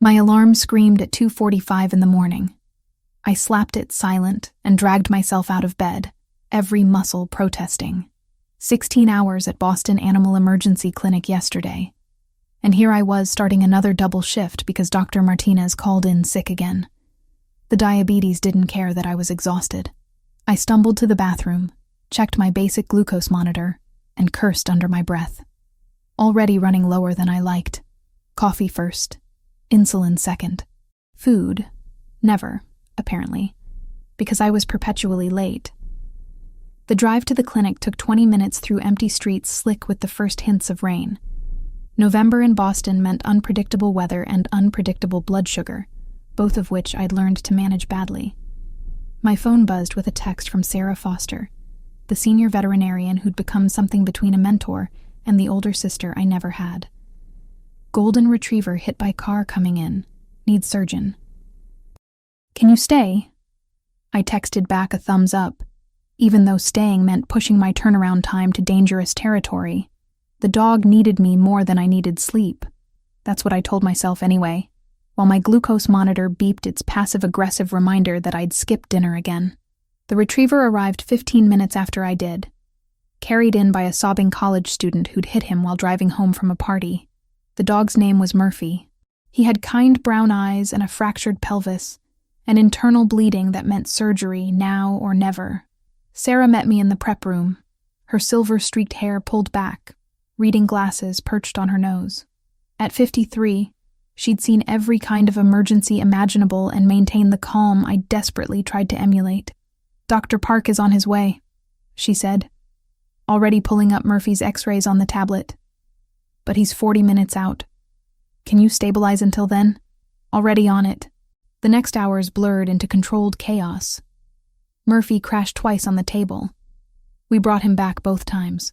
My alarm screamed at 2:45 in the morning. I slapped it silent and dragged myself out of bed, every muscle protesting. 16 hours at Boston Animal Emergency Clinic yesterday. And here I was starting another double shift because Dr. Martinez called in sick again. The diabetes didn't care that I was exhausted. I stumbled to the bathroom, checked my basic glucose monitor, and cursed under my breath. Already running lower than I liked. Coffee first, insulin second. Food, never, apparently, because I was perpetually late. The drive to the clinic took 20 minutes through empty streets slick with the first hints of rain. November in Boston meant unpredictable weather and unpredictable blood sugar, both of which I'd learned to manage badly. My phone buzzed with a text from Sarah Foster, the senior veterinarian who'd become something between a mentor and the older sister I never had. Golden retriever hit by car coming in. Needs surgeon. Can you stay? I texted back a thumbs up, even though staying meant pushing my turnaround time to dangerous territory. The dog needed me more than I needed sleep. That's what I told myself anyway, while my glucose monitor beeped its passive-aggressive reminder that I'd skipped dinner again. The retriever arrived 15 minutes after I did, carried in by a sobbing college student who'd hit him while driving home from a party. The dog's name was Murphy. He had kind brown eyes and a fractured pelvis, an internal bleeding that meant surgery now or never. Sarah met me in the prep room, her silver-streaked hair pulled back, reading glasses perched on her nose. At 53, she'd seen every kind of emergency imaginable and maintained the calm I desperately tried to emulate. "Dr. Park is on his way," she said, already pulling up Murphy's x-rays on the tablet. "But he's 40 minutes out. Can you stabilize until then?" "Already on it." The next hours blurred into controlled chaos. Murphy crashed twice on the table. We brought him back both times.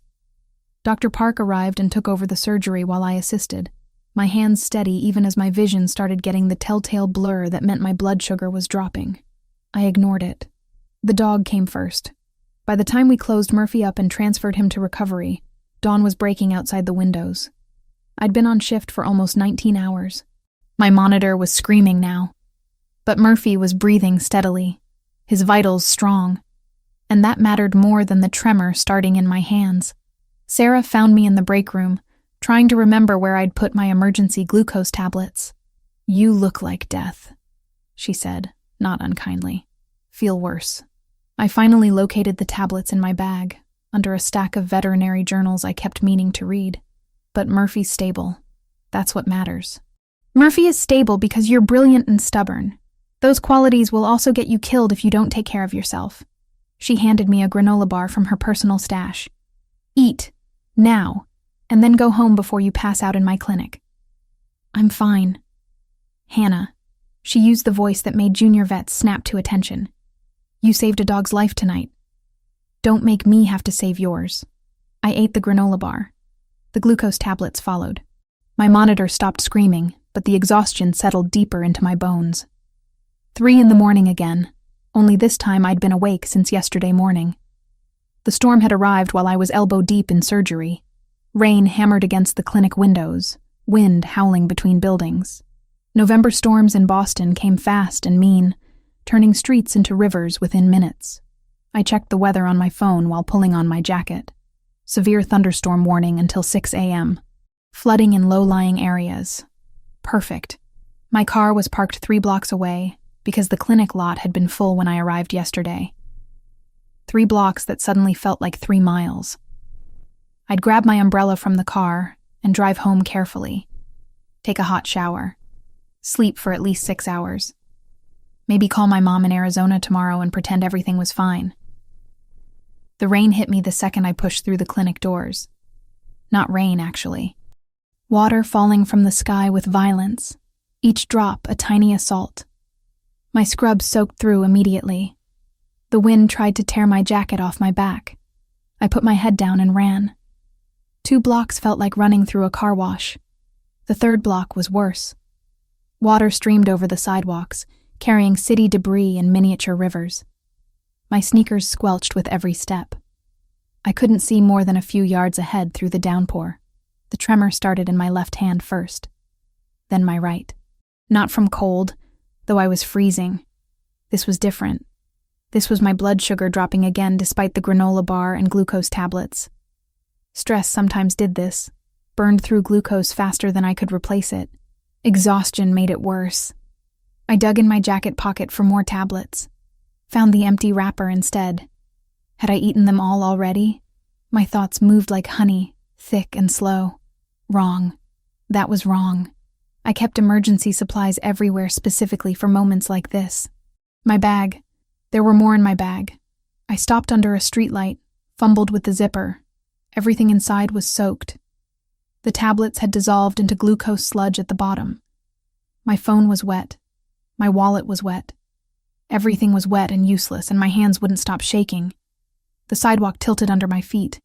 Dr. Park arrived and took over the surgery while I assisted, my hands steady even as my vision started getting the telltale blur that meant my blood sugar was dropping. I ignored it. The dog came first. By the time we closed Murphy up and transferred him to recovery, dawn was breaking outside the windows. I'd been on shift for almost 19 hours. My monitor was screaming now. But Murphy was breathing steadily, his vitals strong, and that mattered more than the tremor starting in my hands. Sarah found me in the break room, trying to remember where I'd put my emergency glucose tablets. "You look like death," she said, not unkindly. "Feel worse." I finally located the tablets in my bag, under a stack of veterinary journals I kept meaning to read. But Murphy's stable. That's what matters. "Murphy is stable because you're brilliant and stubborn. Those qualities will also get you killed if you don't take care of yourself." She handed me a granola bar from her personal stash. "Eat, now, and then go home before you pass out in my clinic." "I'm fine." "Hannah," she used the voice that made junior vets snap to attention. "You saved a dog's life tonight. Don't make me have to save yours." I ate the granola bar. The glucose tablets followed. My monitor stopped screaming, but the exhaustion settled deeper into my bones. 3 in the morning again, only this time I'd been awake since yesterday morning. The storm had arrived while I was elbow-deep in surgery. Rain hammered against the clinic windows, wind howling between buildings. November storms in Boston came fast and mean, turning streets into rivers within minutes. I checked the weather on my phone while pulling on my jacket. Severe thunderstorm warning until 6 a.m. Flooding in low-lying areas. Perfect. My car was parked 3 blocks away, because the clinic lot had been full when I arrived yesterday. 3 blocks that suddenly felt like 3 miles. I'd grab my umbrella from the car and drive home carefully. Take a hot shower. Sleep for at least 6 hours. Maybe call my mom in Arizona tomorrow and pretend everything was fine. The rain hit me the second I pushed through the clinic doors. Not rain, actually. Water falling from the sky with violence, each drop a tiny assault. My scrubs soaked through immediately. The wind tried to tear my jacket off my back. I put my head down and ran. 2 blocks felt like running through a car wash. The 3rd block was worse. Water streamed over the sidewalks, carrying city debris in miniature rivers. My sneakers squelched with every step. I couldn't see more than a few yards ahead through the downpour. The tremor started in my left hand first, then my right. Not from cold, though I was freezing. This was different. This was my blood sugar dropping again despite the granola bar and glucose tablets. Stress sometimes did this, burned through glucose faster than I could replace it. Exhaustion made it worse. I dug in my jacket pocket for more tablets. Found the empty wrapper instead. Had I eaten them all already? My thoughts moved like honey, thick and slow. Wrong. That was wrong. I kept emergency supplies everywhere specifically for moments like this. My bag. There were more in my bag. I stopped under a streetlight, fumbled with the zipper. Everything inside was soaked. The tablets had dissolved into glucose sludge at the bottom. My phone was wet. My wallet was wet. Everything was wet and useless, and my hands wouldn't stop shaking. The sidewalk tilted under my feet.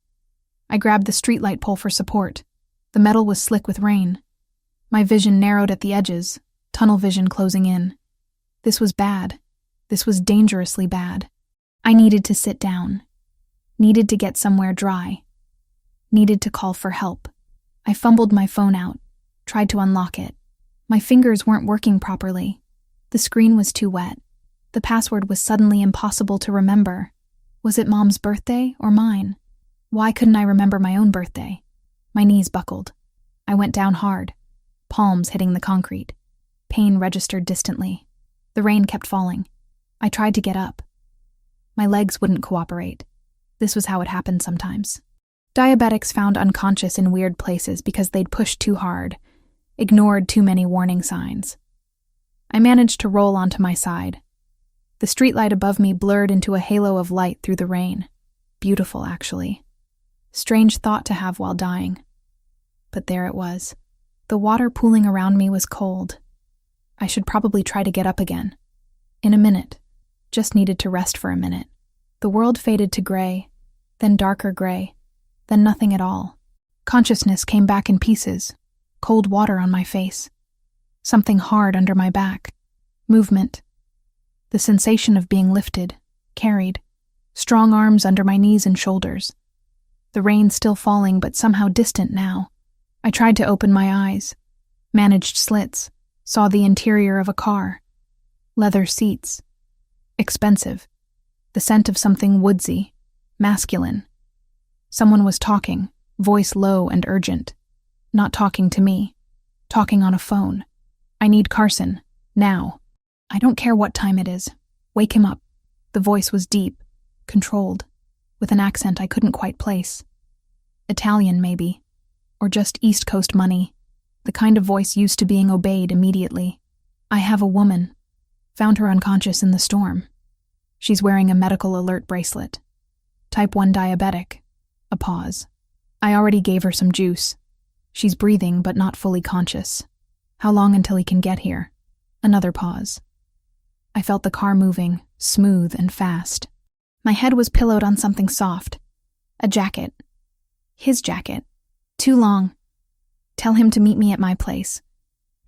I grabbed the streetlight pole for support. The metal was slick with rain. My vision narrowed at the edges, tunnel vision closing in. This was bad. This was dangerously bad. I needed to sit down. Needed to get somewhere dry. Needed to call for help. I fumbled my phone out, tried to unlock it. My fingers weren't working properly. The screen was too wet. The password was suddenly impossible to remember. Was it Mom's birthday or mine? Why couldn't I remember my own birthday? My knees buckled. I went down hard, palms hitting the concrete. Pain registered distantly. The rain kept falling. I tried to get up. My legs wouldn't cooperate. This was how it happened sometimes. Diabetics found unconscious in weird places because they'd pushed too hard, ignored too many warning signs. I managed to roll onto my side. The streetlight above me blurred into a halo of light through the rain. Beautiful, actually. Strange thought to have while dying. But there it was. The water pooling around me was cold. I should probably try to get up again. In a minute. Just needed to rest for a minute. The world faded to gray, then darker gray, then nothing at all. Consciousness came back in pieces. Cold water on my face. Something hard under my back. Movement. The sensation of being lifted, carried. Strong arms under my knees and shoulders. The rain still falling, but somehow distant now. I tried to open my eyes. Managed slits. Saw the interior of a car. Leather seats. Expensive. The scent of something woodsy. Masculine. Someone was talking, voice low and urgent. Not talking to me. Talking on a phone. I need Carson. Now. I don't care what time it is. Wake him up. The voice was deep, controlled, with an accent I couldn't quite place. Italian, maybe. Or just East Coast money. The kind of voice used to being obeyed immediately. I have a woman. Found her unconscious in the storm. She's wearing a medical alert bracelet. Type 1 diabetic. A pause. I already gave her some juice. She's breathing but not fully conscious. How long until he can get here? Another pause. I felt the car moving, smooth and fast. My head was pillowed on something soft. A jacket. His jacket. Too long. Tell him to meet me at my place.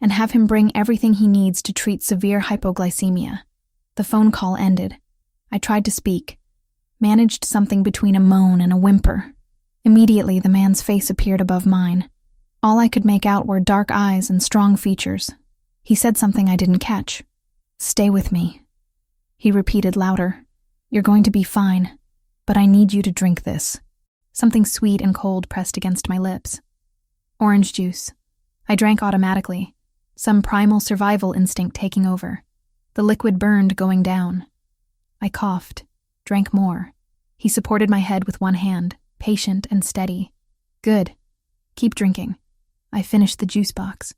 And have him bring everything he needs to treat severe hypoglycemia. The phone call ended. I tried to speak. Managed something between a moan and a whimper. Immediately the man's face appeared above mine. All I could make out were dark eyes and strong features. He said something I didn't catch. Stay with me. He repeated louder. You're going to be fine, but I need you to drink this. Something sweet and cold pressed against my lips. Orange juice. I drank automatically, some primal survival instinct taking over. The liquid burned going down. I coughed, drank more. He supported my head with one hand, patient and steady. Good. Keep drinking. I finished the juice box.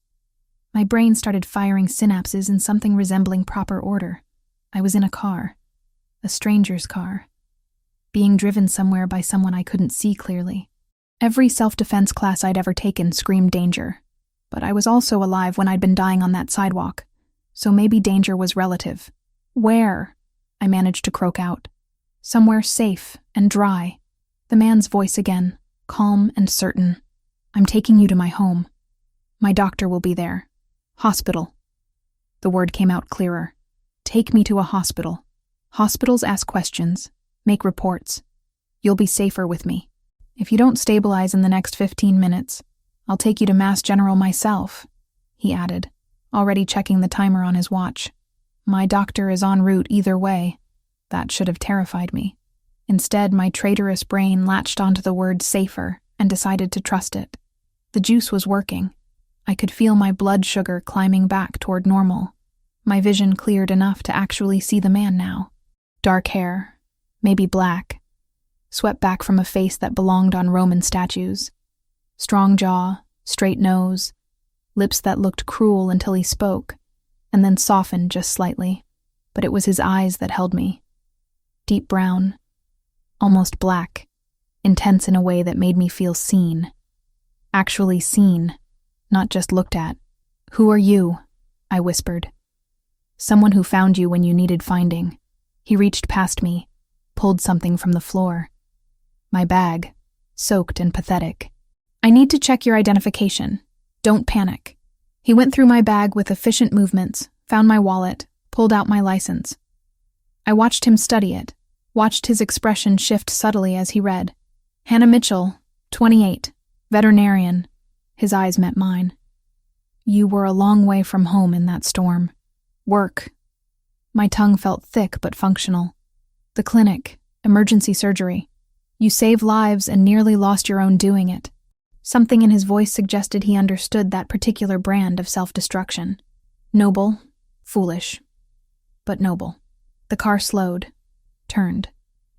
My brain started firing synapses in something resembling proper order. I was in a car. A stranger's car. Being driven somewhere by someone I couldn't see clearly. Every self-defense class I'd ever taken screamed danger. But I was also alive when I'd been dying on that sidewalk. So maybe danger was relative. Where? I managed to croak out. Somewhere safe and dry. The man's voice again, calm and certain. I'm taking you to my home. My doctor will be there. Hospital. The word came out clearer. Take me to a hospital. Hospitals ask questions, make reports. You'll be safer with me. If you don't stabilize in the next 15 minutes, I'll take you to Mass General myself, he added, already checking the timer on his watch. My doctor is en route either way. That should have terrified me. Instead, my traitorous brain latched onto the word safer and decided to trust it. The juice was working. I could feel my blood sugar climbing back toward normal. My vision cleared enough to actually see the man now. Dark hair, maybe black, swept back from a face that belonged on Roman statues. Strong jaw, straight nose, lips that looked cruel until he spoke, and then softened just slightly. But it was his eyes that held me. Deep brown, almost black, intense in a way that made me feel seen. Actually seen, not just looked at. "Who are you?" I whispered. "Someone who found you when you needed finding." He reached past me, pulled something from the floor. My bag, soaked and pathetic. "I need to check your identification. Don't panic." He went through my bag with efficient movements, found my wallet, pulled out my license. I watched him study it, watched his expression shift subtly as he read. "Hannah Mitchell, 28, veterinarian." His eyes met mine. "You were a long way from home in that storm. Work." My tongue felt thick but functional. "The clinic, emergency surgery. You saved lives and nearly lost your own doing it." Something in his voice suggested he understood that particular brand of self-destruction. Noble, foolish, but noble. The car slowed, turned.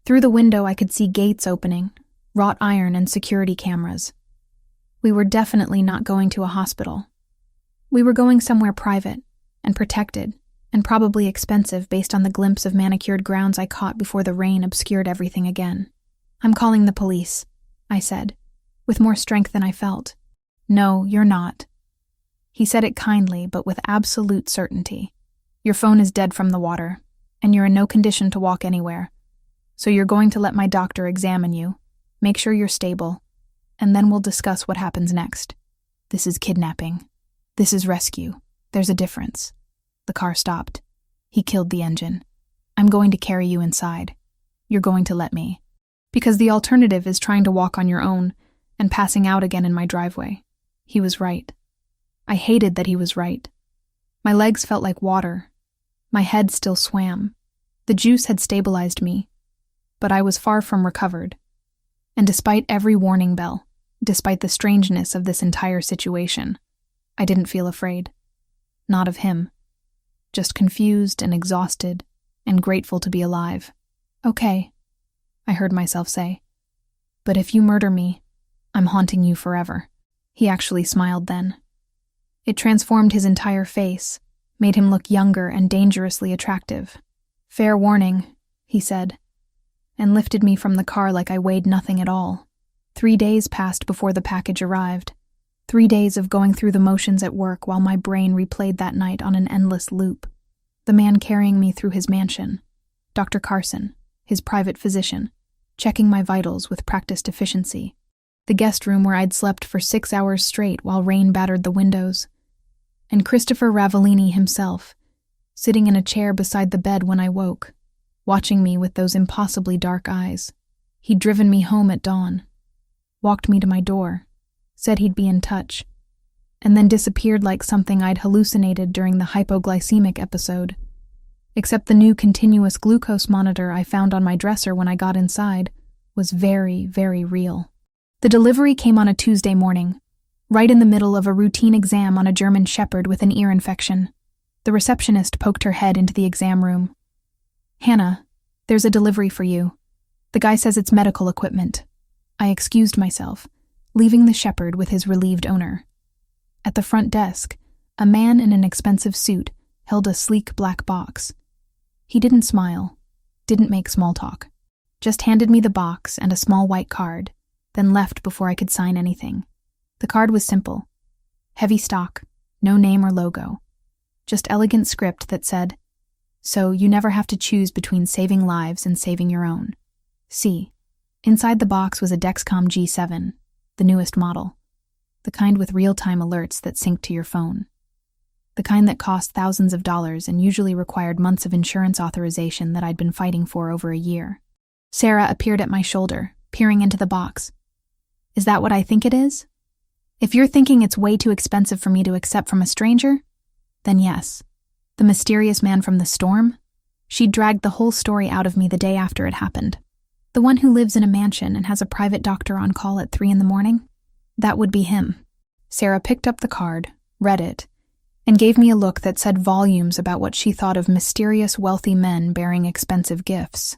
Through the window I could see gates opening, wrought iron and security cameras. We were definitely not going to a hospital. We were going somewhere private and protected, and probably expensive based on the glimpse of manicured grounds I caught before the rain obscured everything again. "I'm calling the police," I said, with more strength than I felt. "No, you're not." He said it kindly, but with absolute certainty. "Your phone is dead from the water, and you're in no condition to walk anywhere. So you're going to let my doctor examine you, make sure you're stable, and then we'll discuss what happens next. This is kidnapping. This is rescue. There's a difference." The car stopped. He killed the engine. "I'm going to carry you inside. You're going to let me. Because the alternative is trying to walk on your own and passing out again in my driveway." He was right. I hated that he was right. My legs felt like water. My head still swam. The juice had stabilized me, but I was far from recovered. And despite every warning bell, despite the strangeness of this entire situation, I didn't feel afraid. Not of him. Just confused and exhausted and grateful to be alive. "Okay," I heard myself say. "But if you murder me, I'm haunting you forever." He actually smiled then. It transformed his entire face, made him look younger and dangerously attractive. "Fair warning," he said, and lifted me from the car like I weighed nothing at all. 3 days passed before the package arrived. 3 days of going through the motions at work while my brain replayed that night on an endless loop. The man carrying me through his mansion, Dr. Carson, his private physician, checking my vitals with practiced efficiency. The guest room where I'd slept for 6 hours straight while rain battered the windows. And Christopher Ravellini himself, sitting in a chair beside the bed when I woke, watching me with those impossibly dark eyes. He'd driven me home at dawn, walked me to my door, said he'd be in touch, and then disappeared like something I'd hallucinated during the hypoglycemic episode. Except the new continuous glucose monitor I found on my dresser when I got inside was very, very real. The delivery came on a Tuesday morning, right in the middle of a routine exam on a German shepherd with an ear infection. The receptionist poked her head into the exam room. "Hannah, there's a delivery for you. The guy says it's medical equipment." I excused myself, leaving the shepherd with his relieved owner. At the front desk, a man in an expensive suit held a sleek black box. He didn't smile, didn't make small talk, just handed me the box and a small white card, then left before I could sign anything. The card was simple. Heavy stock, no name or logo. Just elegant script that said, "So you never have to choose between saving lives and saving your own. See." Inside the box was a Dexcom G7, the newest model. The kind with real-time alerts that sync to your phone. The kind that cost thousands of dollars and usually required months of insurance authorization that I'd been fighting for over a year. Sarah appeared at my shoulder, peering into the box. "Is that what I think it is? If you're thinking it's way too expensive for me to accept from a stranger, Then yes, the mysterious man from the storm? She dragged the whole story out of me the day after it happened. The one who lives in a mansion and has a private doctor on call at 3 a.m? That would be him. Sarah picked up the card, read it, and gave me a look that said volumes about what she thought of mysterious wealthy men bearing expensive gifts.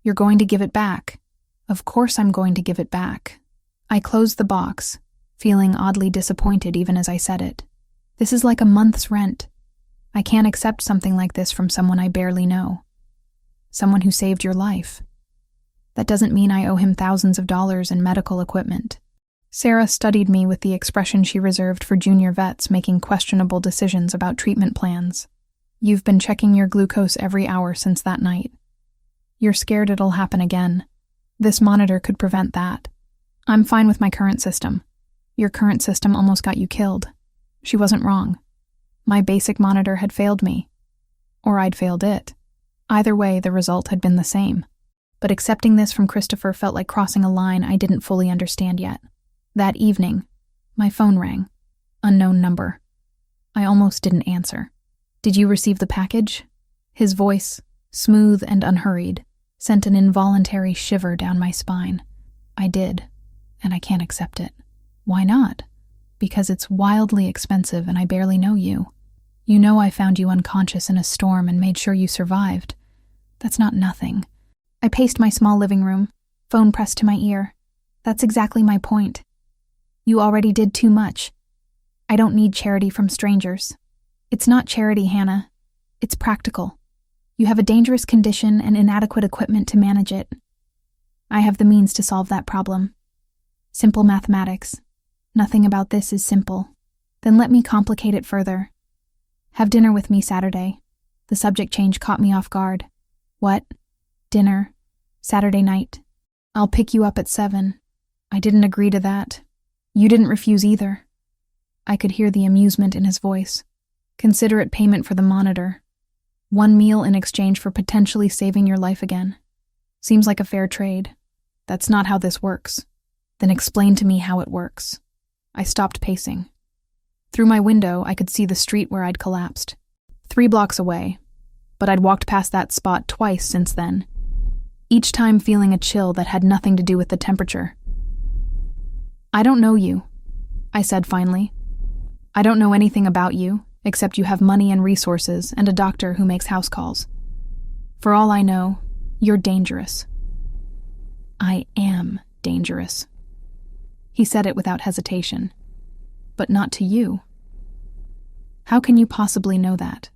You're going to give it back. Of course I'm going to give it back. I closed the box, feeling oddly disappointed even as I said it. This is like a month's rent. I can't accept something like this from someone I barely know. Someone who saved your life. That doesn't mean I owe him thousands of dollars in medical equipment. Sarah studied me with the expression she reserved for junior vets making questionable decisions about treatment plans. You've been checking your glucose every hour since that night. You're scared it'll happen again. This monitor could prevent that. I'm fine with my current system. Your current system almost got you killed. She wasn't wrong. My basic monitor had failed me. Or I'd failed it. Either way, the result had been the same. But accepting this from Christopher felt like crossing a line I didn't fully understand yet. That evening, my phone rang. Unknown number. I almost didn't answer. Did you receive the package? His voice, smooth and unhurried, sent an involuntary shiver down my spine. I did, and I can't accept it. Why not? Because it's wildly expensive and I barely know you. You know I found you unconscious in a storm and made sure you survived. That's not nothing. I paced my small living room, phone pressed to my ear. That's exactly my point. You already did too much. I don't need charity from strangers. It's not charity, Hannah. It's practical. You have a dangerous condition and inadequate equipment to manage it. I have the means to solve that problem. Simple mathematics. Nothing about this is simple. Then let me complicate it further. Have dinner with me Saturday. The subject change caught me off guard. What? Dinner. Saturday night. I'll pick you up at 7. I didn't agree to that. You didn't refuse either. I could hear the amusement in his voice. Considerate payment for the monitor. 1 meal in exchange for potentially saving your life again. Seems like a fair trade. That's not how this works. Then explain to me how it works. I stopped pacing. Through my window, I could see the street where I'd collapsed. 3 blocks away. But I'd walked past that spot twice since then. Each time feeling a chill that had nothing to do with the temperature. I don't know you, I said finally. I don't know anything about you, except you have money and resources and a doctor who makes house calls. For all I know, you're dangerous. I am dangerous. He said it without hesitation. But not to you. How can you possibly know that?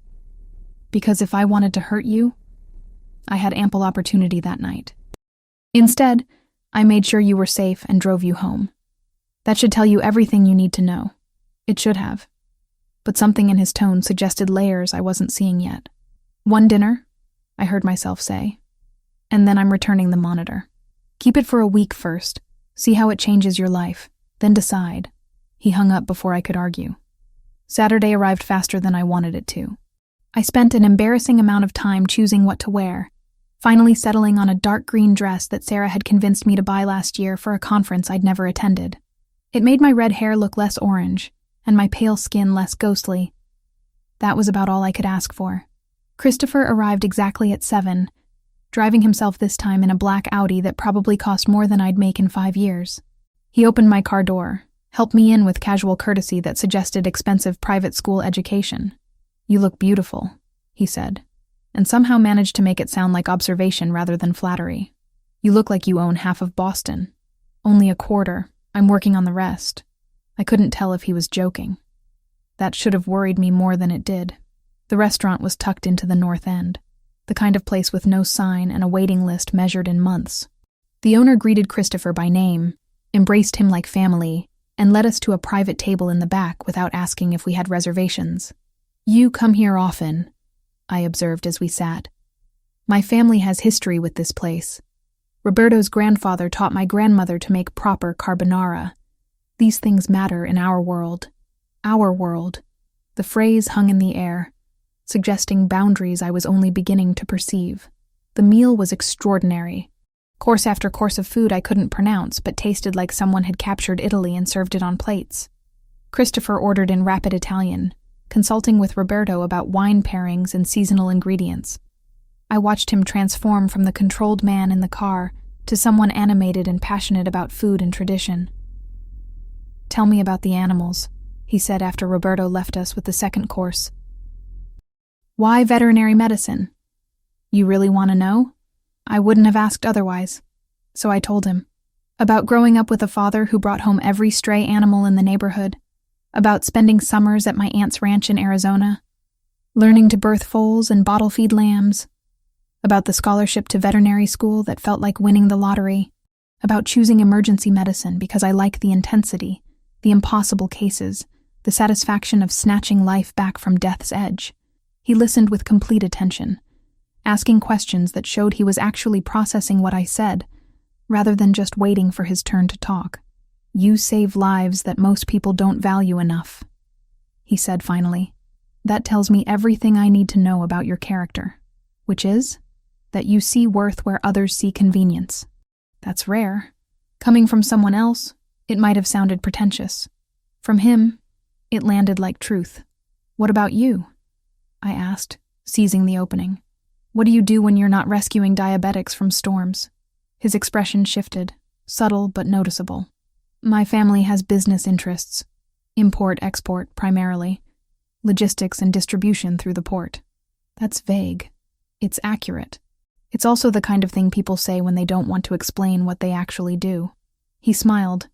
Because if I wanted to hurt you, I had ample opportunity that night. Instead, I made sure you were safe and drove you home. That should tell you everything you need to know. It should have. But something in his tone suggested layers I wasn't seeing yet. 1 dinner, I heard myself say. And then I'm returning the monitor. Keep it for a week first. See how it changes your life. Then decide. He hung up before I could argue. Saturday arrived faster than I wanted it to. I spent an embarrassing amount of time choosing what to wear, finally settling on a dark green dress that Sarah had convinced me to buy last year for a conference I'd never attended. It made my red hair look less orange, and my pale skin less ghostly. That was about all I could ask for. Christopher arrived exactly at 7, driving himself this time in a black Audi that probably cost more than I'd make in 5 years. He opened my car door, helped me in with casual courtesy that suggested expensive private school education. You look beautiful, he said, and somehow managed to make it sound like observation rather than flattery. You look like you own half of Boston. Only a quarter. I'm working on the rest. I couldn't tell if he was joking. That should have worried me more than it did. The restaurant was tucked into the North End, the kind of place with no sign and a waiting list measured in months. The owner greeted Christopher by name, embraced him like family, and led us to a private table in the back without asking if we had reservations. You come here often, I observed as we sat. My family has history with this place. Roberto's grandfather taught my grandmother to make proper carbonara. These things matter in our world. Our world. The phrase hung in the air, suggesting boundaries I was only beginning to perceive. The meal was extraordinary. Course after course of food I couldn't pronounce, but tasted like someone had captured Italy and served it on plates. Christopher ordered in rapid Italian, consulting with Roberto about wine pairings and seasonal ingredients. I watched him transform from the controlled man in the car to someone animated and passionate about food and tradition. "Tell me about the animals," he said after Roberto left us with the second course. "Why veterinary medicine? You really want to know?" I wouldn't have asked otherwise. So I told him. About growing up with a father who brought home every stray animal in the neighborhood. About spending summers at my aunt's ranch in Arizona. Learning to birth foals and bottle feed lambs. About the scholarship to veterinary school that felt like winning the lottery. About choosing emergency medicine because I like the intensity, the impossible cases, the satisfaction of snatching life back from death's edge. He listened with complete attention, asking questions that showed he was actually processing what I said, rather than just waiting for his turn to talk. "You save lives that most people don't value enough," he said finally. "That tells me everything I need to know about your character, which is that you see worth where others see convenience. That's rare. Coming from someone else, it might have sounded pretentious. From him, it landed like truth. What about you?" I asked, seizing the opening. "What do you do when you're not rescuing diabetics from storms?" His expression shifted, subtle but noticeable. "My family has business interests. Import-export, primarily. Logistics and distribution through the port." That's vague. It's accurate. It's also the kind of thing people say when they don't want to explain what they actually do. He smiled,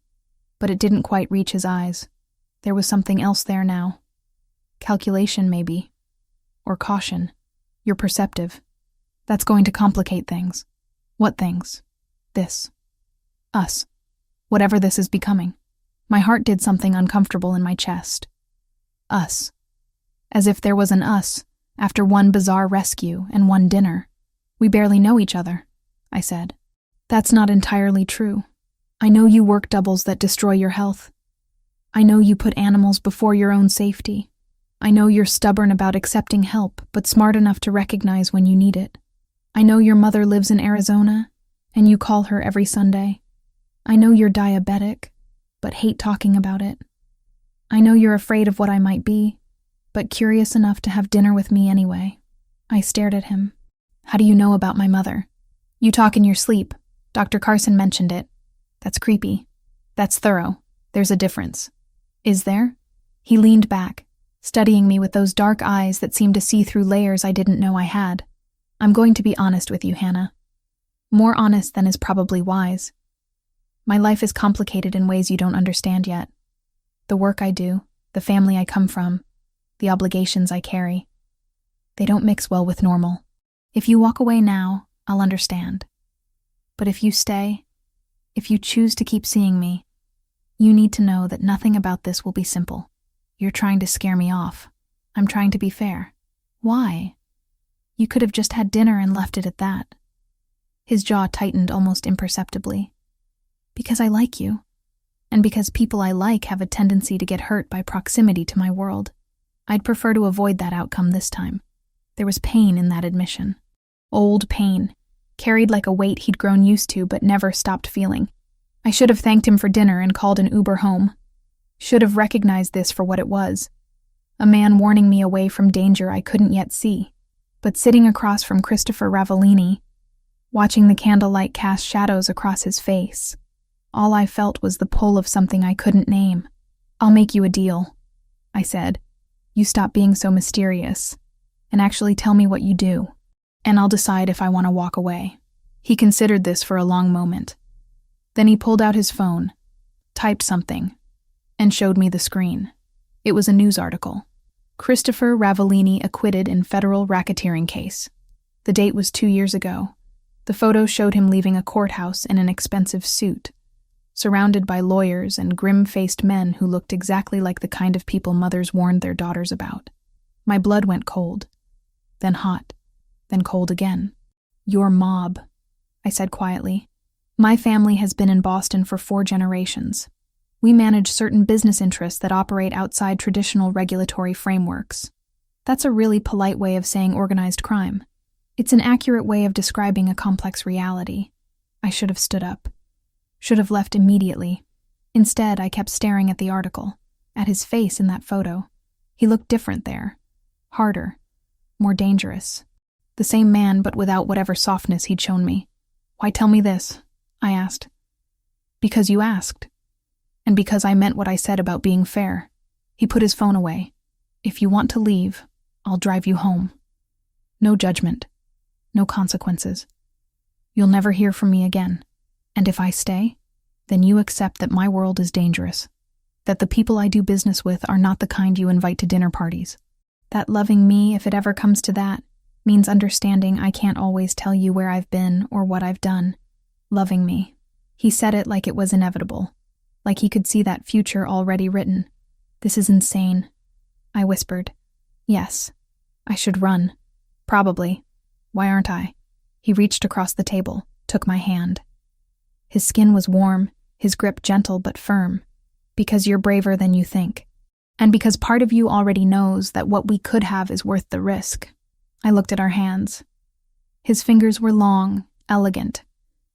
but it didn't quite reach his eyes. There was something else there now. Calculation, maybe. Or caution. "You're perceptive. That's going to complicate things." "What things?" "This. Us. Whatever this is becoming." My heart did something uncomfortable in my chest. Us. As if there was an us after one bizarre rescue and one dinner. "We barely know each other," I said. "That's not entirely true. I know you work doubles that destroy your health. I know you put animals before your own safety. I know you're stubborn about accepting help, but smart enough to recognize when you need it. I know your mother lives in Arizona, and you call her every Sunday. I know you're diabetic, but hate talking about it. I know you're afraid of what I might be, but curious enough to have dinner with me anyway." I stared at him. "How do you know about my mother?" "You talk in your sleep. Dr. Carson mentioned it." "That's creepy. That's thorough. There's a difference." "Is there?" He leaned back, studying me with those dark eyes that seemed to see through layers I didn't know I had. "I'm going to be honest with you, Hannah. More honest than is probably wise. My life is complicated in ways you don't understand yet. The work I do, the family I come from, the obligations I carry. They don't mix well with normal. If you walk away now, I'll understand. But if you stay, if you choose to keep seeing me, you need to know that nothing about this will be simple. You're trying to scare me off. I'm trying to be fair." "Why? You could have just had dinner and left it at that." His jaw tightened almost imperceptibly. "Because I like you, and because people I like have a tendency to get hurt by proximity to my world. I'd prefer to avoid that outcome this time." There was pain in that admission. Old pain, carried like a weight he'd grown used to but never stopped feeling. I should have thanked him for dinner and called an Uber home. Should have recognized this for what it was. A man warning me away from danger I couldn't yet see. But sitting across from Christopher Ravellini, watching the candlelight cast shadows across his face, all I felt was the pull of something I couldn't name. "I'll make you a deal," I said. "You stop being so mysterious, and actually tell me what you do, and I'll decide if I want to walk away." He considered this for a long moment. Then he pulled out his phone, typed something, and showed me the screen. It was a news article. "Christopher Ravellini acquitted in federal racketeering case." The date was 2 years ago. The photo showed him leaving a courthouse in an expensive suit, surrounded by lawyers and grim-faced men who looked exactly like the kind of people mothers warned their daughters about. My blood went cold, then hot, then cold again. "Your mob," I said quietly. "My family has been in Boston for 4 generations. We manage certain business interests that operate outside traditional regulatory frameworks. That's a really polite way of saying organized crime. It's an accurate way of describing a complex reality." I should have stood up. Should have left immediately. Instead, I kept staring at the article, at his face in that photo. He looked different there. Harder. More dangerous. The same man, but without whatever softness he'd shown me. "Why tell me this?" I asked. "Because you asked. And because I meant what I said about being fair." He put his phone away. "If you want to leave, I'll drive you home. No judgment. No consequences. You'll never hear from me again. And if I stay, then you accept that my world is dangerous. That the people I do business with are not the kind you invite to dinner parties. That loving me, if it ever comes to that, means understanding I can't always tell you where I've been or what I've done. Loving me." He said it like it was inevitable, like he could see that future already written. "This is insane," I whispered. "Yes, I should run. Probably. Why aren't I?" He reached across the table, took my hand. His skin was warm, his grip gentle but firm. "Because you're braver than you think. And because part of you already knows that what we could have is worth the risk." I looked at our hands. His fingers were long, elegant,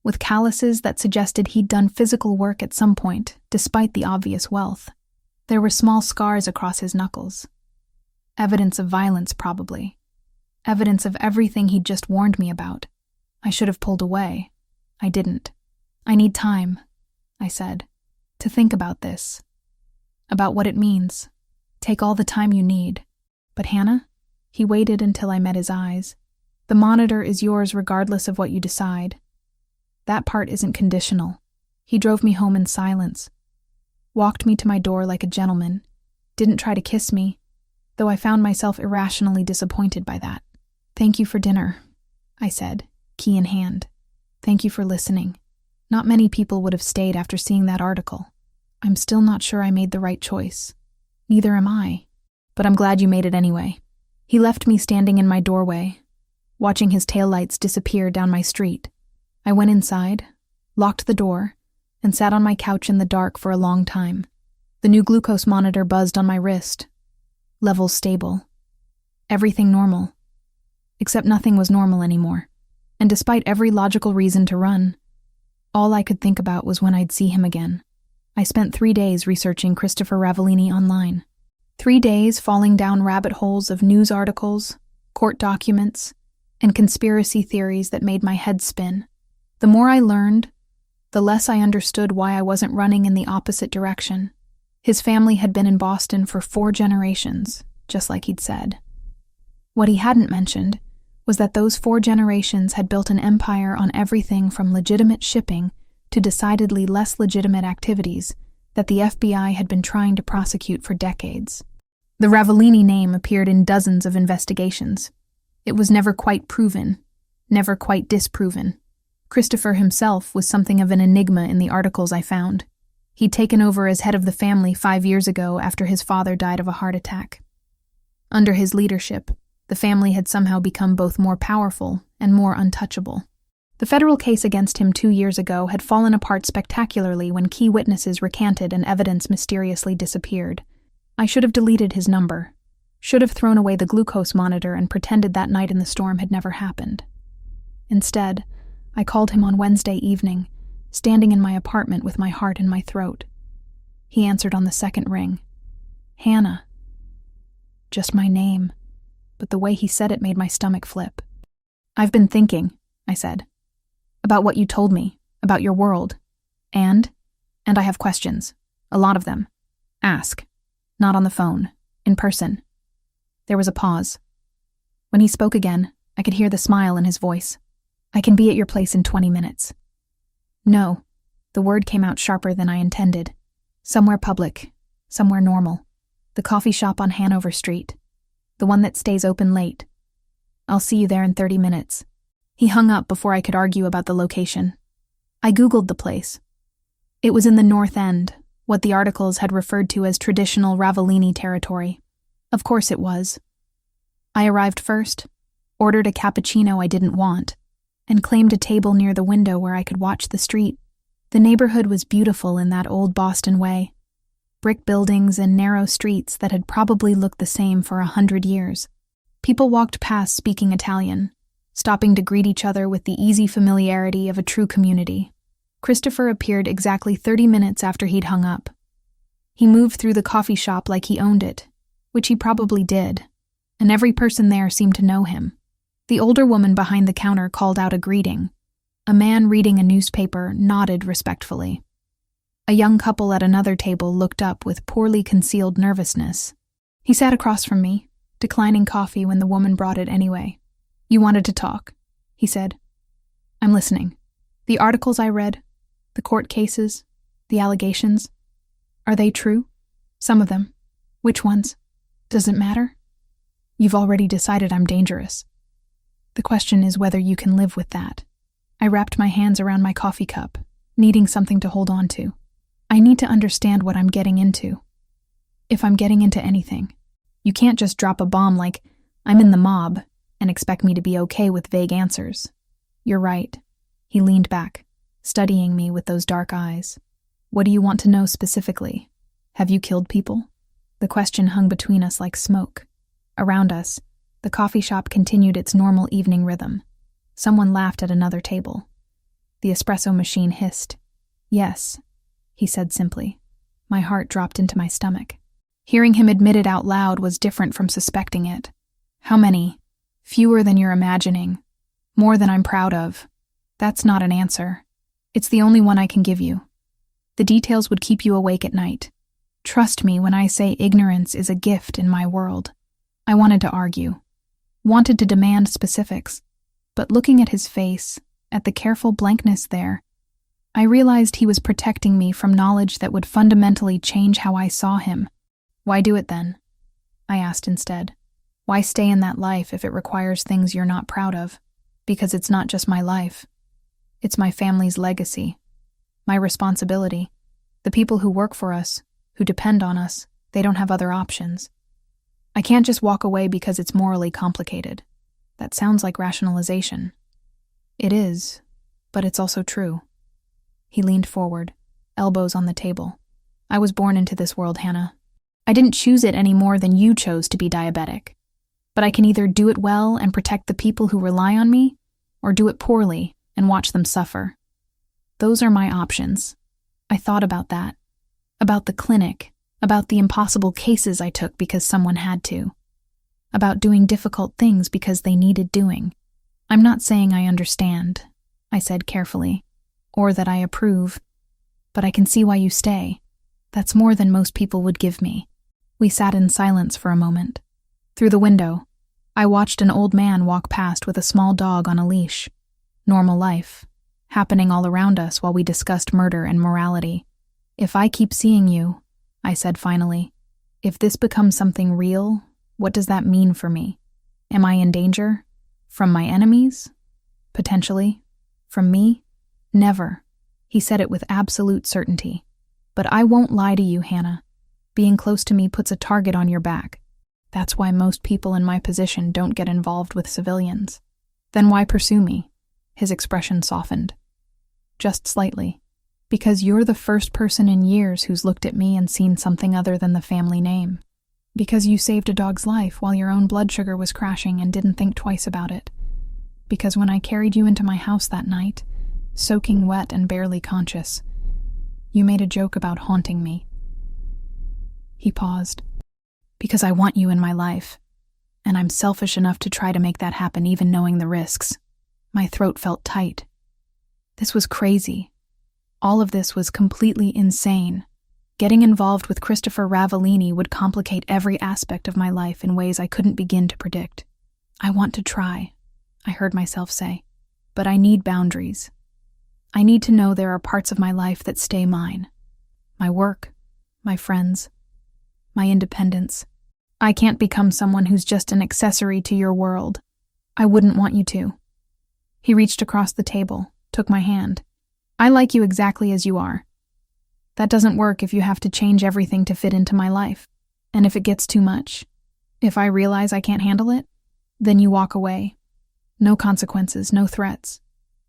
with calluses that suggested he'd done physical work at some point, despite the obvious wealth. There were small scars across his knuckles. Evidence of violence, probably. Evidence of everything he'd just warned me about. I should have pulled away. I didn't. "I need time," I said, "to think about this. About what it means. Take all the time you need. But Hannah?" He waited until I met his eyes. "The monitor is yours regardless of what you decide. That part isn't conditional." He drove me home in silence. Walked me to my door like a gentleman. Didn't try to kiss me, though I found myself irrationally disappointed by that. "Thank you for dinner," I said, key in hand. "Thank you for listening. Not many people would have stayed after seeing that article. I'm still not sure I made the right choice. Neither am I. But I'm glad you made it anyway." He left me standing in my doorway, watching his taillights disappear down my street. I went inside, locked the door, and sat on my couch in the dark for a long time. The new glucose monitor buzzed on my wrist. Levels stable. Everything normal. Except nothing was normal anymore. And despite every logical reason to run, all I could think about was when I'd see him again. I spent 3 days researching Christopher Ravellini online. 3 days falling down rabbit holes of news articles, court documents, and conspiracy theories that made my head spin. The more I learned, the less I understood why I wasn't running in the opposite direction. His family had been in Boston for 4 generations, just like he'd said. What he hadn't mentioned was that those 4 generations had built an empire on everything from legitimate shipping to decidedly less legitimate activities that the FBI had been trying to prosecute for decades. The Ravellini name appeared in dozens of investigations. It was never quite proven, never quite disproven. Christopher himself was something of an enigma in the articles I found. He'd taken over as head of the family 5 years ago after his father died of a heart attack. Under his leadership, the family had somehow become both more powerful and more untouchable. The federal case against him 2 years ago had fallen apart spectacularly when key witnesses recanted and evidence mysteriously disappeared. I should have deleted his number, should have thrown away the glucose monitor and pretended that night in the storm had never happened. Instead, I called him on Wednesday evening, standing in my apartment with my heart in my throat. He answered on the second ring. "Hannah." Just my name, but the way he said it made my stomach flip. "I've been thinking," I said, "about what you told me, about your world. And I have questions. A lot of them. Ask. Not on the phone. In person." There was a pause. When he spoke again, I could hear the smile in his voice. "I can be at your place in 20 minutes. "No." The word came out sharper than I intended. "Somewhere public. Somewhere normal. The coffee shop on Hanover Street. The one that stays open late. I'll see you there in 30 minutes. He hung up before I could argue about the location. I Googled the place. It was in the North End, what the articles had referred to as traditional Ravellini territory. Of course it was. I arrived first, ordered a cappuccino I didn't want, and claimed a table near the window where I could watch the street. The neighborhood was beautiful in that old Boston way. Brick buildings and narrow streets that had probably looked the same for 100 years. People walked past speaking Italian, stopping to greet each other with the easy familiarity of a true community. Christopher appeared exactly 30 minutes after he'd hung up. He moved through the coffee shop like he owned it, which he probably did, and every person there seemed to know him. The older woman behind the counter called out a greeting. A man reading a newspaper nodded respectfully. A young couple at another table looked up with poorly concealed nervousness. He sat across from me, declining coffee when the woman brought it anyway. "You wanted to talk," he said. "I'm listening. The articles I read, the court cases, the allegations, are they true? Some of them. Which ones? Does it matter? You've already decided I'm dangerous. The question is whether you can live with that." I wrapped my hands around my coffee cup, needing something to hold on to. I need to understand what I'm getting into. If I'm getting into anything. You can't just drop a bomb like, "I'm in the mob," and expect me to be okay with vague answers. "You're right." He leaned back, studying me with those dark eyes. "What do you want to know specifically? Have you killed people?" The question hung between us like smoke. Around us, the coffee shop continued its normal evening rhythm. Someone laughed at another table. The espresso machine hissed. "Yes," he said simply. My heart dropped into my stomach. Hearing him admit it out loud was different from suspecting it. "How many?" "Fewer than you're imagining. More than I'm proud of." "That's not an answer. It's the only one I can give you. The details would keep you awake at night. Trust me when I say ignorance is a gift in my world." I wanted to argue, wanted to demand specifics, but looking at his face, at the careful blankness there, I realized he was protecting me from knowledge that would fundamentally change how I saw him. "Why do it then?" I asked instead. "Why stay in that life if it requires things you're not proud of?" "Because it's not just my life. It's my family's legacy, my responsibility. The people who work for us, who depend on us, they don't have other options. I can't just walk away because it's morally complicated." That sounds like rationalization. It is, but it's also true. He leaned forward, elbows on the table. "I was born into this world, Hannah. I didn't choose it any more than you chose to be diabetic. But I can either do it well and protect the people who rely on me, or do it poorly and watch them suffer. Those are my options." I thought about that, about the clinic, about the impossible cases I took because someone had to, about doing difficult things because they needed doing. "I'm not saying I understand," I said carefully, "or that I approve, but I can see why you stay. That's more than most people would give me." We sat in silence for a moment. Through the window, I watched an old man walk past with a small dog on a leash. Normal life, happening all around us while we discussed murder and morality. "If I keep seeing you," I said finally, "if this becomes something real, what does that mean for me? Am I in danger? From my enemies? Potentially. From me? Never." He said it with absolute certainty. "But I won't lie to you, Hannah. Being close to me puts a target on your back. That's why most people in my position don't get involved with civilians." "Then why pursue me?" His expression softened. "Just slightly. Because you're the first person in years who's looked at me and seen something other than the family name. Because you saved a dog's life while your own blood sugar was crashing and didn't think twice about it. Because when I carried you into my house that night, soaking wet and barely conscious, you made a joke about haunting me." He paused. "Because I want you in my life, and I'm selfish enough to try to make that happen even knowing the risks." My throat felt tight. This was crazy. All of this was completely insane. Getting involved with Christopher Ravellini would complicate every aspect of my life in ways I couldn't begin to predict. "I want to try," I heard myself say, "but I need boundaries. I need to know there are parts of my life that stay mine. My work, my friends, my independence. I can't become someone who's just an accessory to your world. I wouldn't want you to." He reached across the table, took my hand. "I like you exactly as you are. That doesn't work if you have to change everything to fit into my life. And if it gets too much, if I realize I can't handle it, then you walk away. No consequences, no threats.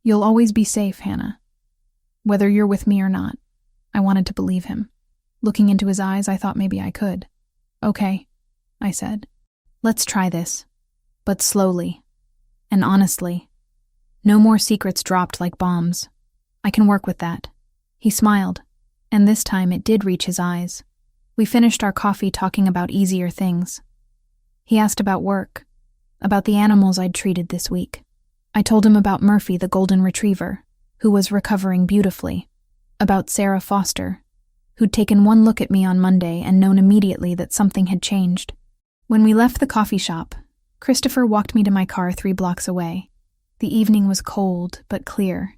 You'll always be safe, Hannah. Whether you're with me or not." I wanted to believe him. Looking into his eyes, I thought maybe I could. "Okay," I said. "Let's try this. But slowly. And honestly. No more secrets dropped like bombs. I can work with that." He smiled, and this time it did reach his eyes. We finished our coffee talking about easier things. He asked about work, about the animals I'd treated this week. I told him about Murphy, the golden retriever, who was recovering beautifully, about Sarah Foster, who'd taken one look at me on Monday and known immediately that something had changed. When we left the coffee shop, Christopher walked me to my car 3 blocks away. The evening was cold but clear,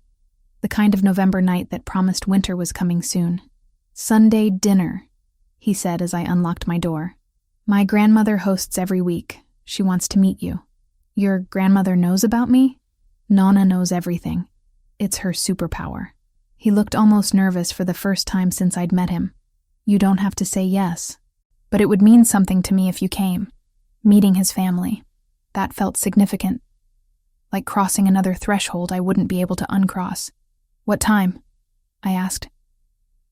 the kind of November night that promised winter was coming soon. "Sunday dinner," he said as I unlocked my door. "My grandmother hosts every week. She wants to meet you." "Your grandmother knows about me?" "Nonna knows everything. It's her superpower." He looked almost nervous for the first time since I'd met him. "You don't have to say yes, but it would mean something to me if you came." Meeting his family. That felt significant. Like crossing another threshold I wouldn't be able to uncross. "What time?" I asked.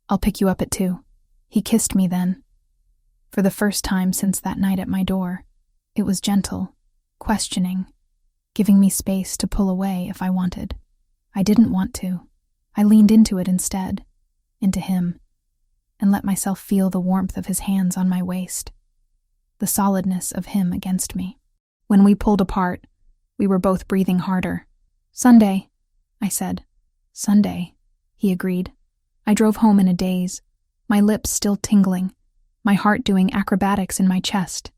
"I'll pick you up at 2. He kissed me then. For the first time since that night at my door. It was gentle, questioning, giving me space to pull away if I wanted. I didn't want to. I leaned into it instead, into him, and let myself feel the warmth of his hands on my waist, the solidness of him against me. When we pulled apart, we were both breathing harder. "Sunday," I said. "Sunday," he agreed. I drove home in a daze, my lips still tingling, my heart doing acrobatics in my chest.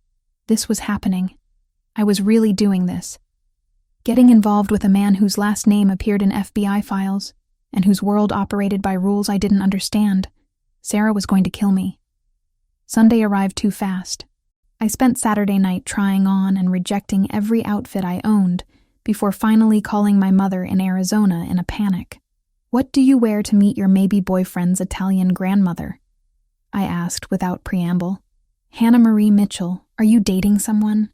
This was happening. I was really doing this. Getting involved with a man whose last name appeared in FBI files, and whose world operated by rules I didn't understand. Sarah was going to kill me. Sunday arrived too fast. I spent Saturday night trying on and rejecting every outfit I owned before finally calling my mother in Arizona in a panic. "What do you wear to meet your maybe boyfriend's Italian grandmother?" I asked without preamble. "Hannah Marie Mitchell, are you dating someone?"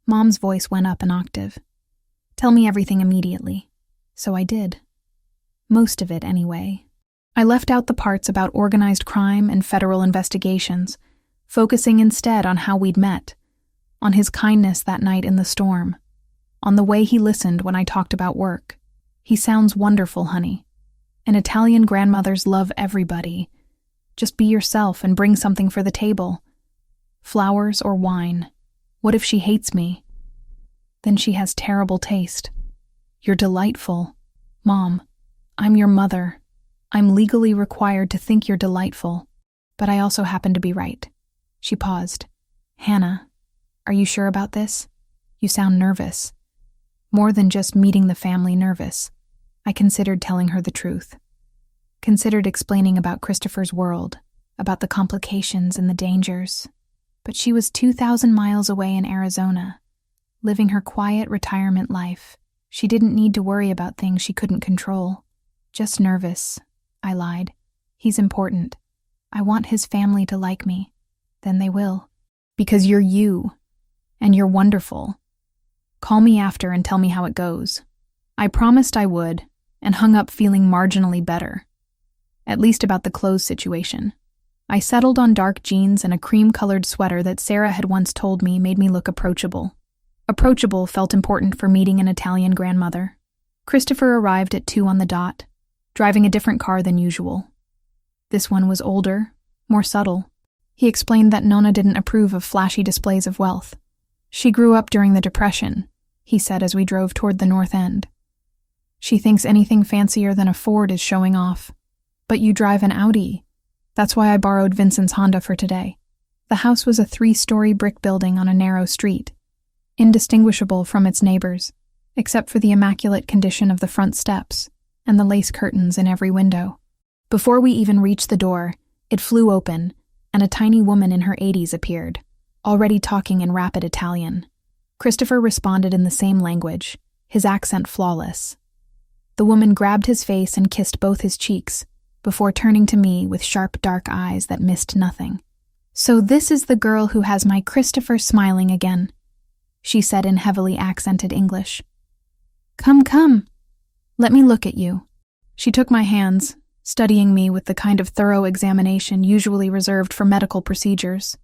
Mom's voice went up an octave. "Tell me everything immediately." So I did. Most of it, anyway. I left out the parts about organized crime and federal investigations, focusing instead on how we'd met, on his kindness that night in the storm, on the way he listened when I talked about work. "He sounds wonderful, honey. And Italian grandmothers love everybody. Just be yourself and bring something for the table. Flowers or wine. What if she hates me? Then she has terrible taste. You're delightful. Mom, I'm your mother. I'm legally required to think you're delightful. But I also happen to be right." She paused. "Hannah, are you sure about this? You sound nervous." More than just meeting the family nervous. I considered telling her the truth. Considered explaining about Christopher's world, about the complications and the dangers. But she was 2,000 miles away in Arizona, living her quiet retirement life. She didn't need to worry about things she couldn't control. "Just nervous," I lied. "He's important. I want his family to like me. Then they will. Because you're you. And you're wonderful. Call me after and tell me how it goes." I promised I would, and hung up feeling marginally better. At least about the clothes situation. I settled on dark jeans and a cream-colored sweater that Sarah had once told me made me look approachable. Approachable felt important for meeting an Italian grandmother. Christopher arrived at 2 on the dot, driving a different car than usual. This one was older, more subtle. He explained that Nonna didn't approve of flashy displays of wealth. "She grew up during the Depression," he said as we drove toward the north end. "She thinks anything fancier than a Ford is showing off. But you drive an Audi. That's why I borrowed Vincent's Honda for today." The house was a 3-story brick building on a narrow street, indistinguishable from its neighbors, except for the immaculate condition of the front steps and the lace curtains in every window. Before we even reached the door, it flew open, and a tiny woman in her 80s appeared, already talking in rapid Italian. Christopher responded in the same language, his accent flawless. The woman grabbed his face and kissed both his cheeks, before turning to me with sharp dark eyes that missed nothing. "So this is the girl who has my Christopher smiling again," she said in heavily accented English. Come, let me look at you." She took my hands, studying me with the kind of thorough examination usually reserved for medical procedures.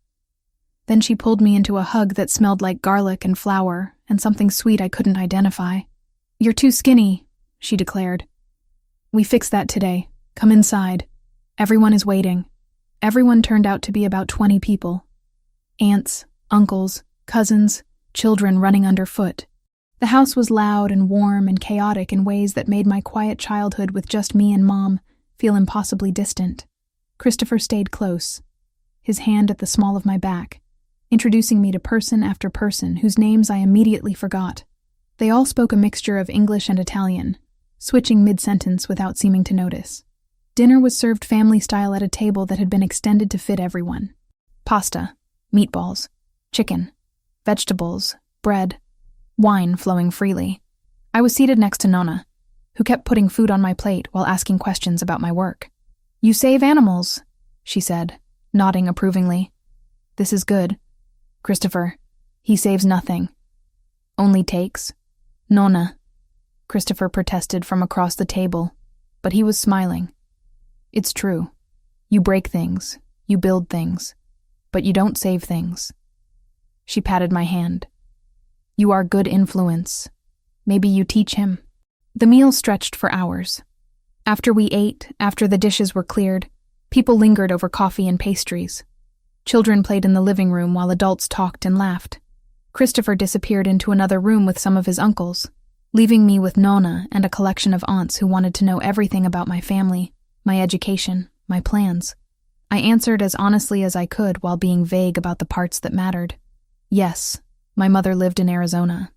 Then she pulled me into a hug that smelled like garlic and flour and something sweet I couldn't identify. "You're too skinny," she declared. "We fixed that today. Come inside. Everyone is waiting. Everyone turned out to be about 20 people. Aunts, uncles, cousins, children running underfoot. The house was loud and warm and chaotic in ways that made my quiet childhood with just me and Mom feel impossibly distant. Christopher stayed close, his hand at the small of my back, introducing me to person after person whose names I immediately forgot. They all spoke a mixture of English and Italian, switching mid-sentence without seeming to notice. Dinner was served family-style at a table that had been extended to fit everyone. Pasta, meatballs, chicken, vegetables, bread, wine flowing freely. I was seated next to Nonna, who kept putting food on my plate while asking questions about my work. "You save animals," she said, nodding approvingly. "This is good. Christopher, he saves nothing. Only takes." "Nonna," Christopher protested from across the table, but he was smiling. "It's true. You break things, you build things, but you don't save things." She patted my hand. "You are good influence. Maybe you teach him." The meal stretched for hours. After we ate, after the dishes were cleared, people lingered over coffee and pastries. Children played in the living room while adults talked and laughed. Christopher disappeared into another room with some of his uncles, leaving me with Nonna and a collection of aunts who wanted to know everything about my family, my education, my plans. I answered as honestly as I could while being vague about the parts that mattered. Yes, my mother lived in Arizona.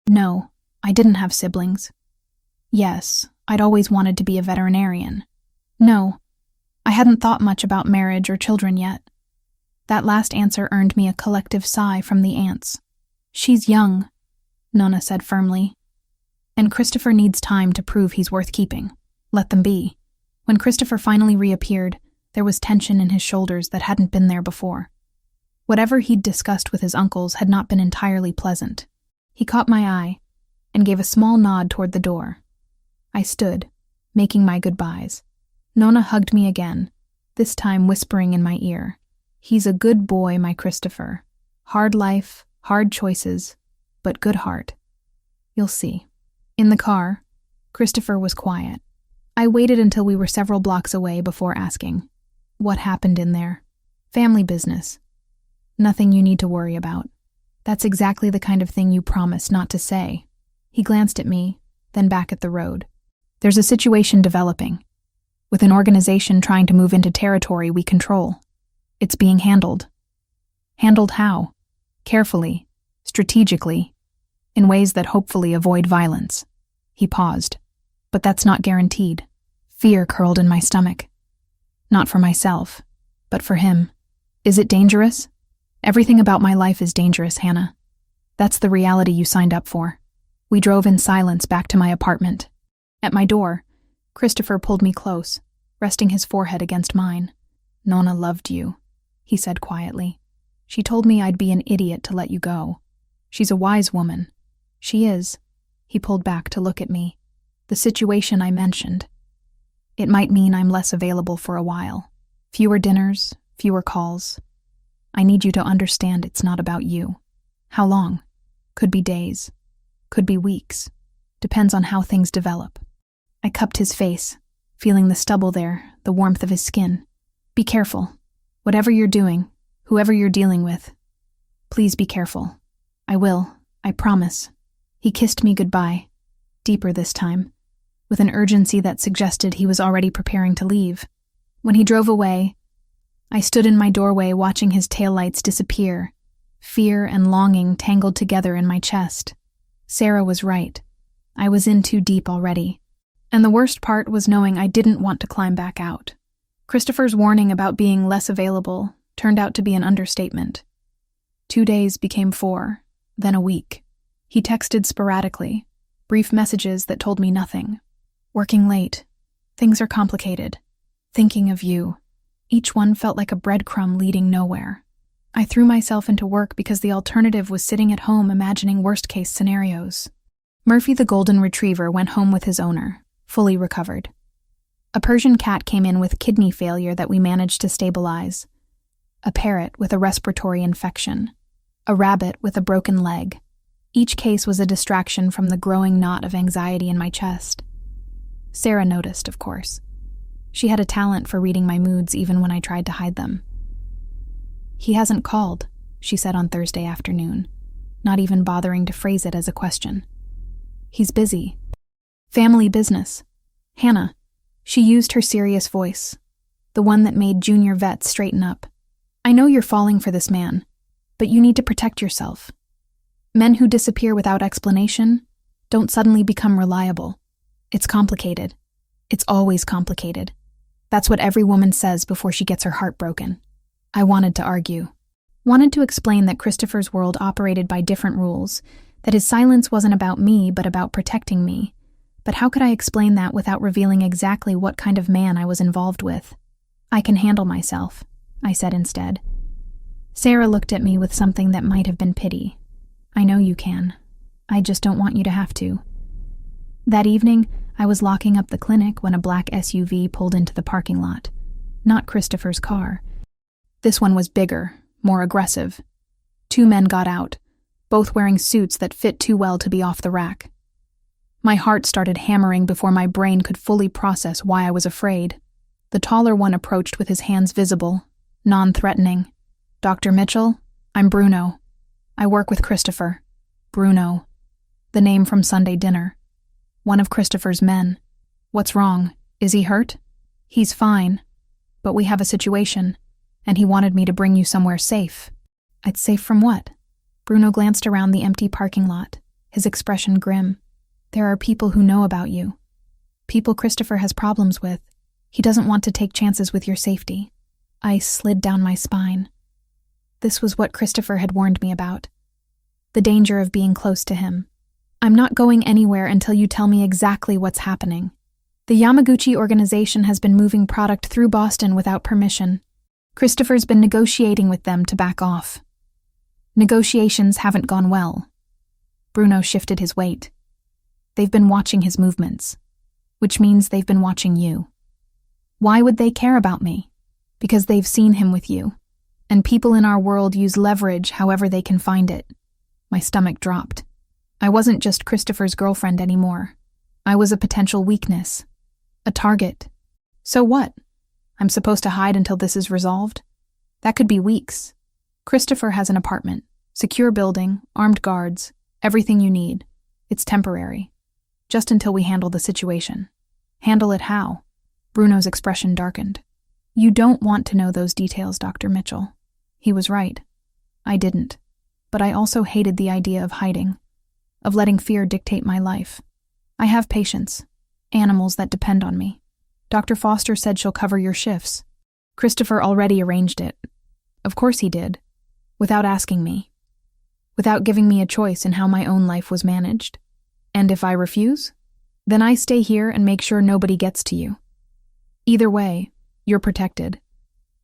No, I didn't have siblings. Yes, I'd always wanted to be a veterinarian. No, I hadn't thought much about marriage or children yet. That last answer earned me a collective sigh from the aunts. "She's young," Nonna said firmly. "And Christopher needs time to prove he's worth keeping. Let them be." When Christopher finally reappeared, there was tension in his shoulders that hadn't been there before. Whatever he'd discussed with his uncles had not been entirely pleasant. He caught my eye and gave a small nod toward the door. I stood, making my goodbyes. Nonna hugged me again, this time whispering in my ear, "He's a good boy, my Christopher. Hard life, hard choices, but good heart. You'll see." In the car, Christopher was quiet. I waited until we were several blocks away before asking, "What happened in there?" "Family business. Nothing you need to worry about. That's exactly the kind of thing you promised not to say." He glanced at me, then back at the road. "There's a situation developing, with an organization trying to move into territory we control. It's being handled." "Handled how?" "Carefully, strategically, in ways that hopefully avoid violence." He paused. "But that's not guaranteed." Fear curled in my stomach. Not for myself, but for him. "Is it dangerous?" "Everything about my life is dangerous, Hannah. That's the reality you signed up for." We drove in silence back to my apartment. At my door, Christopher pulled me close, resting his forehead against mine. "Nonna loved you," he said quietly. "She told me I'd be an idiot to let you go. She's a wise woman." "She is." He pulled back to look at me. "The situation I mentioned. It might mean I'm less available for a while. Fewer dinners, fewer calls. I need you to understand it's not about you." "How long?" "Could be days. Could be weeks. Depends on how things develop." I cupped his face, feeling the stubble there, the warmth of his skin. "Be careful. Whatever you're doing, whoever you're dealing with. Please be careful." "I will. I promise." He kissed me goodbye, deeper this time, with an urgency that suggested he was already preparing to leave. When he drove away, I stood in my doorway watching his taillights disappear, fear and longing tangled together in my chest. Sarah was right. I was in too deep already. And the worst part was knowing I didn't want to climb back out. Christopher's warning about being less available turned out to be an understatement. 2 days became 4, then a week. He texted sporadically, brief messages that told me nothing. "Working late. Things are complicated. Thinking of you." Each one felt like a breadcrumb leading nowhere. I threw myself into work because the alternative was sitting at home imagining worst-case scenarios. Murphy the golden retriever went home with his owner, fully recovered. A Persian cat came in with kidney failure that we managed to stabilize. A parrot with a respiratory infection. A rabbit with a broken leg. Each case was a distraction from the growing knot of anxiety in my chest. Sarah noticed, of course. She had a talent for reading my moods even when I tried to hide them. "He hasn't called," she said on Thursday afternoon, not even bothering to phrase it as a question. "He's busy. Family business. Hannah." She used her serious voice, the one that made junior vets straighten up. "I know you're falling for this man, but you need to protect yourself. Men who disappear without explanation don't suddenly become reliable. It's complicated. It's always complicated. That's what every woman says before she gets her heart broken." I wanted to argue. Wanted to explain that Christopher's world operated by different rules, that his silence wasn't about me but about protecting me. But how could I explain that without revealing exactly what kind of man I was involved with? "I can handle myself," I said instead. Sarah looked at me with something that might have been pity. "I know you can. I just don't want you to have to." That evening, I was locking up the clinic when a black SUV pulled into the parking lot. Not Christopher's car. This one was bigger, more aggressive. 2 men got out, both wearing suits that fit too well to be off the rack. My heart started hammering before my brain could fully process why I was afraid. The taller one approached with his hands visible, non-threatening. "Dr. Mitchell, I'm Bruno. I work with Christopher." Bruno. The name from Sunday dinner. One of Christopher's men. "What's wrong? Is he hurt?" "He's fine, but we have a situation, and he wanted me to bring you somewhere safe." "I'd safe from what?" Bruno glanced around the empty parking lot, his expression grim. "There are people who know about you. People Christopher has problems with. He doesn't want to take chances with your safety." Ice slid down my spine. This was what Christopher had warned me about. The danger of being close to him. "I'm not going anywhere until you tell me exactly what's happening. The Yamaguchi organization has been moving product through Boston without permission. Christopher's been negotiating with them to back off. Negotiations haven't gone well." Bruno shifted his weight. "They've been watching his movements, which means they've been watching you. Why would they care about me? Because they've seen him with you. And people in our world use leverage however they can find it." My stomach dropped. I wasn't just Christopher's girlfriend anymore. I was a potential weakness. A target. So what? I'm supposed to hide until this is resolved? That could be weeks. Christopher has an apartment, secure building, armed guards, everything you need. It's temporary. Just until we handle the situation. Handle it how? Bruno's expression darkened. "You don't want to know those details, Dr. Mitchell." He was right. I didn't. But I also hated the idea of hiding, of letting fear dictate my life. I have patients, animals that depend on me. Dr. Foster said she'll cover your shifts. Christopher already arranged it. Of course he did. Without asking me. Without giving me a choice in how my own life was managed. And if I refuse, then I stay here and make sure nobody gets to you. Either way, you're protected.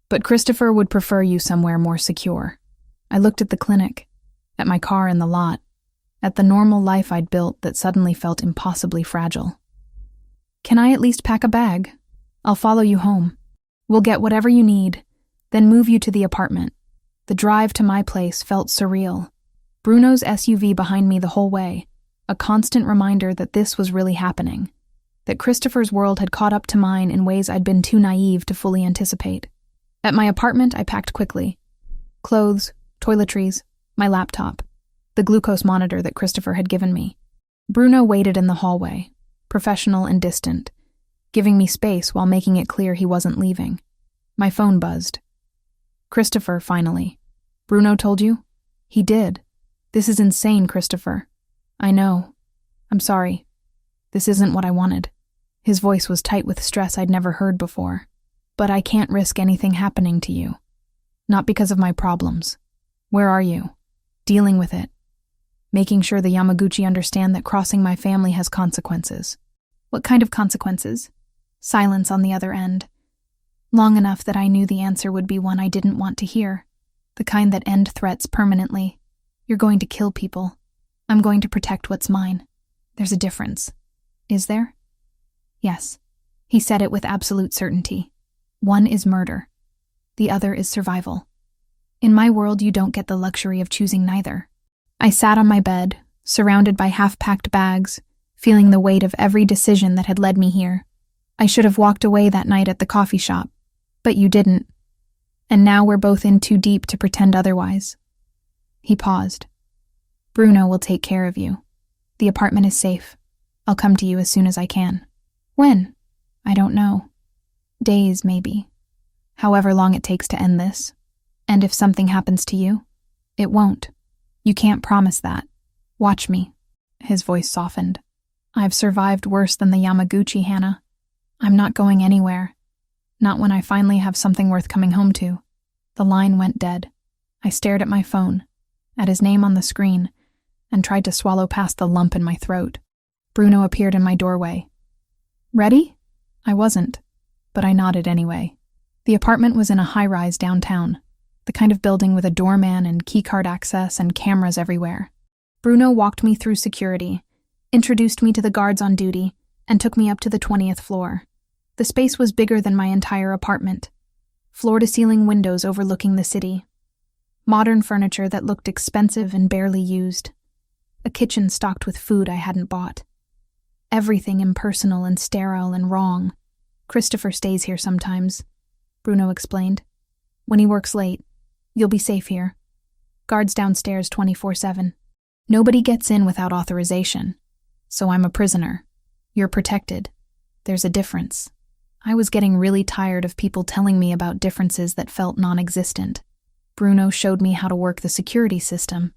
But Christopher would prefer you somewhere more secure. I looked at the clinic, at my car in the lot, at the normal life I'd built that suddenly felt impossibly fragile. "Can I at least pack a bag? I'll follow you home. We'll get whatever you need, then move you to the apartment." The drive to my place felt surreal. Bruno's SUV behind me the whole way, a constant reminder that this was really happening, that Christopher's world had caught up to mine in ways I'd been too naive to fully anticipate. At my apartment, I packed quickly. Clothes, toiletries, my laptop, the glucose monitor that Christopher had given me. Bruno waited in the hallway, professional and distant, giving me space while making it clear he wasn't leaving. My phone buzzed. "Christopher, finally. Bruno told you?" "He did. This is insane, Christopher." "I know. I'm sorry. This isn't what I wanted." His voice was tight with stress I'd never heard before. "But I can't risk anything happening to you. Not because of my problems. Where are you? Dealing with it. Making sure the Yamaguchi understand that crossing my family has consequences." "What kind of consequences?" Silence on the other end. Long enough that I knew the answer would be one I didn't want to hear. The kind that end threats permanently. "You're going to kill people. I'm going to protect what's mine. There's a difference." "Is there?" "Yes." He said it with absolute certainty. "One is murder. The other is survival. In my world, you don't get the luxury of choosing neither." I sat on my bed, surrounded by half-packed bags, feeling the weight of every decision that had led me here. I should have walked away that night at the coffee shop, but you didn't. And now we're both in too deep to pretend otherwise." He paused. "Bruno will take care of you. The apartment is safe. I'll come to you as soon as I can." "When?" "I don't know. Days, maybe. However long it takes to end this. And if something happens to you, it won't. You can't promise that. Watch me." His voice softened. "I've survived worse than the Yamaguchi, Hannah. I'm not going anywhere. Not when I finally have something worth coming home to." The line went dead. I stared at my phone, at his name on the screen, and tried to swallow past the lump in my throat. Bruno appeared in my doorway. "Ready?" I wasn't, but I nodded anyway. The apartment was in a high-rise downtown, the kind of building with a doorman and keycard access and cameras everywhere. Bruno walked me through security, introduced me to the guards on duty, and took me up to the 20th floor. The space was bigger than my entire apartment. Floor-to-ceiling windows overlooking the city. Modern furniture that looked expensive and barely used. A kitchen stocked with food I hadn't bought. Everything impersonal and sterile and wrong. "Christopher stays here sometimes," Bruno explained. "When he works late. You'll be safe here. Guards downstairs 24/7. Nobody gets in without authorization. So I'm a prisoner. You're protected. There's a difference." I was getting really tired of people telling me about differences that felt non-existent. Bruno showed me how to work the security system,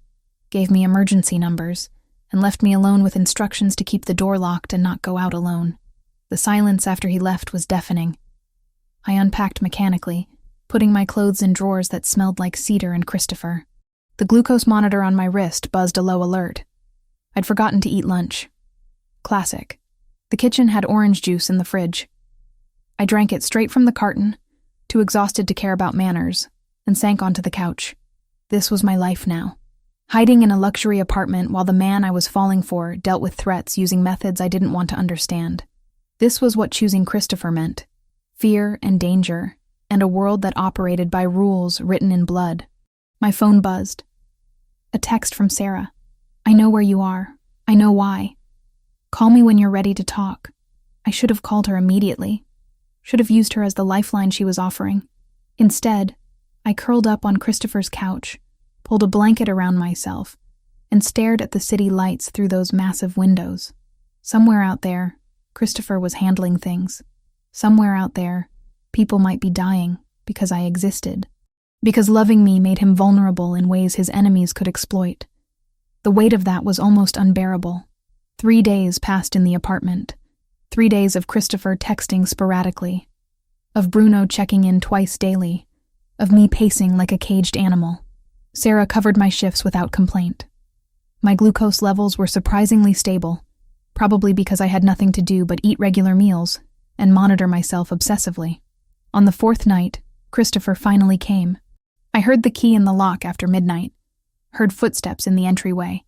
gave me emergency numbers, and left me alone with instructions to keep the door locked and not go out alone. The silence after he left was deafening. I unpacked mechanically, putting my clothes in drawers that smelled like cedar and Christopher. The glucose monitor on my wrist buzzed a low alert. I'd forgotten to eat lunch. Classic. The kitchen had orange juice in the fridge. I drank it straight from the carton, too exhausted to care about manners, and sank onto the couch. This was my life now. Hiding in a luxury apartment while the man I was falling for dealt with threats using methods I didn't want to understand. This was what choosing Christopher meant. Fear and danger, and a world that operated by rules written in blood. My phone buzzed. A text from Sarah. "I know where you are. I know why. Call me when you're ready to talk." I should have called her immediately. Should have used her as the lifeline she was offering. Instead, I curled up on Christopher's couch, pulled a blanket around myself, and stared at the city lights through those massive windows. Somewhere out there, Christopher was handling things. Somewhere out there, people might be dying because I existed. Because loving me made him vulnerable in ways his enemies could exploit. The weight of that was almost unbearable. 3 days passed in the apartment. 3 days of Christopher texting sporadically. Of Bruno checking in twice daily. Of me pacing like a caged animal. Sarah covered my shifts without complaint. My glucose levels were surprisingly stable, probably because I had nothing to do but eat regular meals and monitor myself obsessively. On the 4th night, Christopher finally came. I heard the key in the lock after midnight, heard footsteps in the entryway.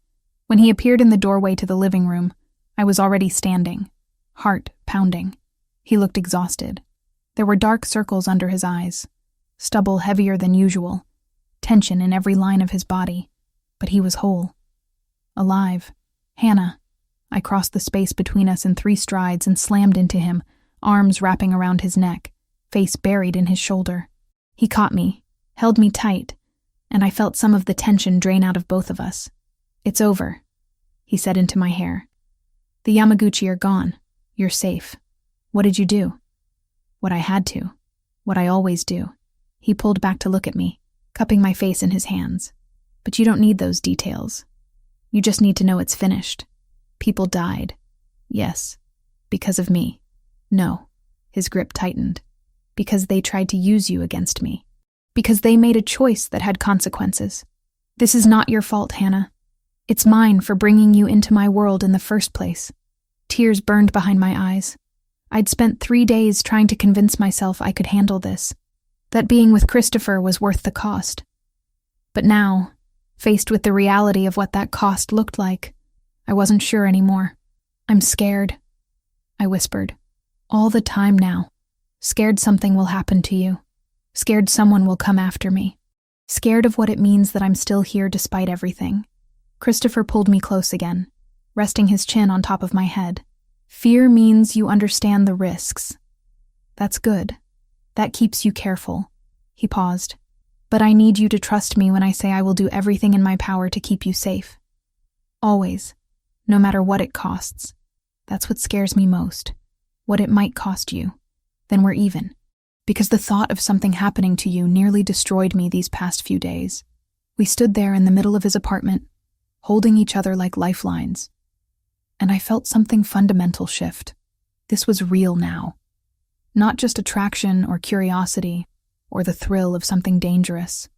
When he appeared in the doorway to the living room, I was already standing, heart pounding. He looked exhausted. There were dark circles under his eyes, stubble heavier than usual, tension in every line of his body, but he was whole. Alive. "Hannah." I crossed the space between us in 3 strides and slammed into him, arms wrapping around his neck, face buried in his shoulder. He caught me, held me tight, and I felt some of the tension drain out of both of us. "It's over," he said into my hair. "The Yamaguchi are gone. You're safe. What did you do?" "What I had to. What I always do." He pulled back to look at me, cupping my face in his hands. "But you don't need those details. You just need to know it's finished. People died. Yes. Because of me. No." His grip tightened. "Because they tried to use you against me. Because they made a choice that had consequences. This is not your fault, Hannah. It's mine for bringing you into my world in the first place." Tears burned behind my eyes. I'd spent 3 days trying to convince myself I could handle this, that being with Christopher was worth the cost. But now, faced with the reality of what that cost looked like, I wasn't sure anymore. "I'm scared," I whispered. "All the time now. Scared something will happen to you. Scared someone will come after me. Scared of what it means that I'm still here despite everything." Christopher pulled me close again, resting his chin on top of my head. "Fear means you understand the risks, That's good. That keeps you careful." He paused. "But I need you to trust me when I say I will do everything in my power to keep you safe. Always. No matter what it costs. That's what scares me most. What it might cost you. Then we're even. Because the thought of something happening to you nearly destroyed me these past few days." We stood there in the middle of his apartment, holding each other like lifelines. And I felt something fundamental shift. This was real now. Not just attraction or curiosity or the thrill of something dangerous.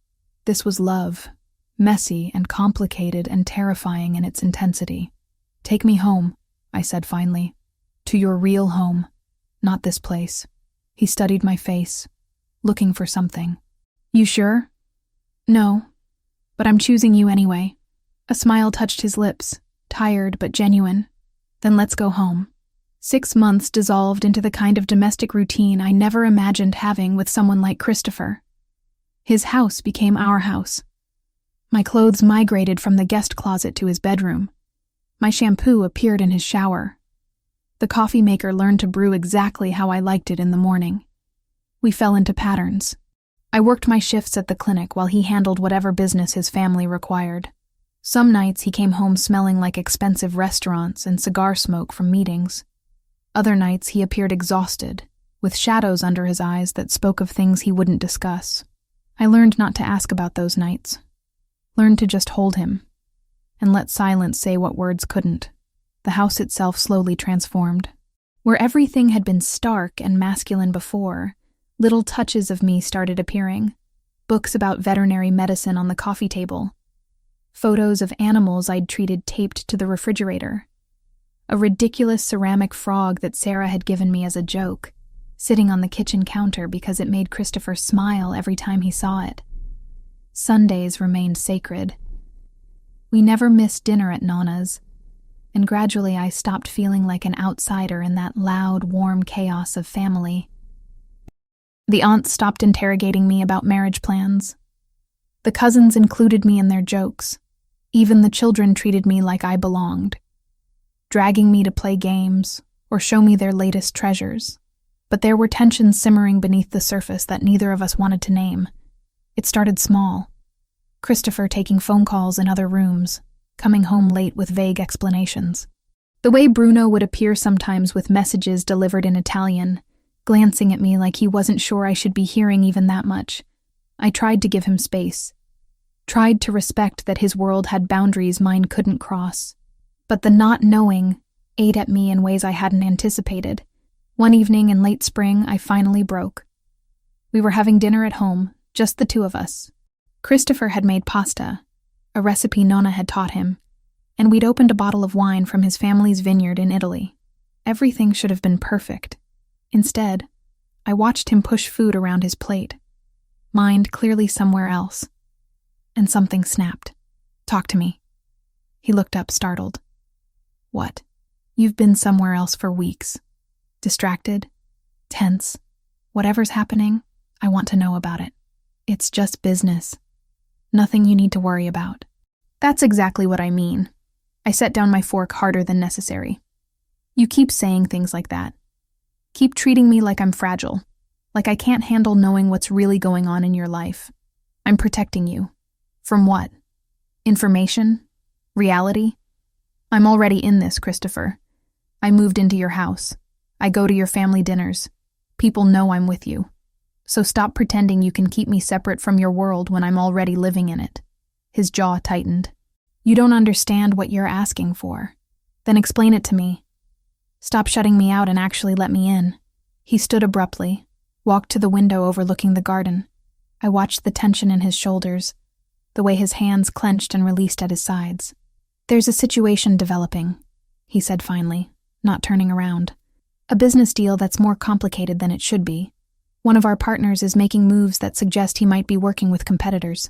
This was love, messy and complicated and terrifying in its intensity. "Take me home," I said finally. "To your real home, not this place." He studied my face, looking for something. "You sure?" "No, but I'm choosing you anyway." A smile touched his lips, tired but genuine. "Then let's go home." 6 months dissolved into the kind of domestic routine I never imagined having with someone like Christopher. His house became our house. My clothes migrated from the guest closet to his bedroom. My shampoo appeared in his shower. The coffee maker learned to brew exactly how I liked it in the morning. We fell into patterns. I worked my shifts at the clinic while he handled whatever business his family required. Some nights he came home smelling like expensive restaurants and cigar smoke from meetings. Other nights he appeared exhausted, with shadows under his eyes that spoke of things he wouldn't discuss. I learned not to ask about those nights. Learned to just hold him, and let silence say what words couldn't. The house itself slowly transformed. Where everything had been stark and masculine before, little touches of me started appearing. Books about veterinary medicine on the coffee table. Photos of animals I'd treated taped to the refrigerator. A ridiculous ceramic frog that Sarah had given me as a joke, sitting on the kitchen counter because it made Christopher smile every time he saw it. Sundays remained sacred. We never missed dinner at Nana's, and gradually I stopped feeling like an outsider in that loud, warm chaos of family. The aunts stopped interrogating me about marriage plans. The cousins included me in their jokes. Even the children treated me like I belonged, dragging me to play games or show me their latest treasures. But there were tensions simmering beneath the surface that neither of us wanted to name. It started small. Christopher taking phone calls in other rooms, coming home late with vague explanations. The way Bruno would appear sometimes with messages delivered in Italian, glancing at me like he wasn't sure I should be hearing even that much. I tried to give him space. Tried to respect that his world had boundaries mine couldn't cross. But the not knowing ate at me in ways I hadn't anticipated. One evening in late spring, I finally broke. We were having dinner at home, just the two of us. Christopher had made pasta, a recipe Nonna had taught him, and we'd opened a bottle of wine from his family's vineyard in Italy. Everything should have been perfect. Instead, I watched him push food around his plate, mind clearly somewhere else. And something snapped. "Talk to me." He looked up, startled. "What?" "You've been somewhere else for weeks. Distracted, tense. Whatever's happening, I want to know about it. It's just business. Nothing you need to worry about." "That's exactly what I mean." I set down my fork harder than necessary. "You keep saying things like that. Keep treating me like I'm fragile, like I can't handle knowing what's really going on in your life. I'm protecting you. From what? Information? Reality? I'm already in this, Christopher. I moved into your house. I go to your family dinners. People know I'm with you. So stop pretending you can keep me separate from your world when I'm already living in it." His jaw tightened. "You don't understand what you're asking for. Then explain it to me. Stop shutting me out and actually let me in." He stood abruptly, walked to the window overlooking the garden. I watched the tension in his shoulders, the way his hands clenched and released at his sides. "There's a situation developing," he said finally, not turning around. "A business deal that's more complicated than it should be. One of our partners is making moves that suggest he might be working with competitors.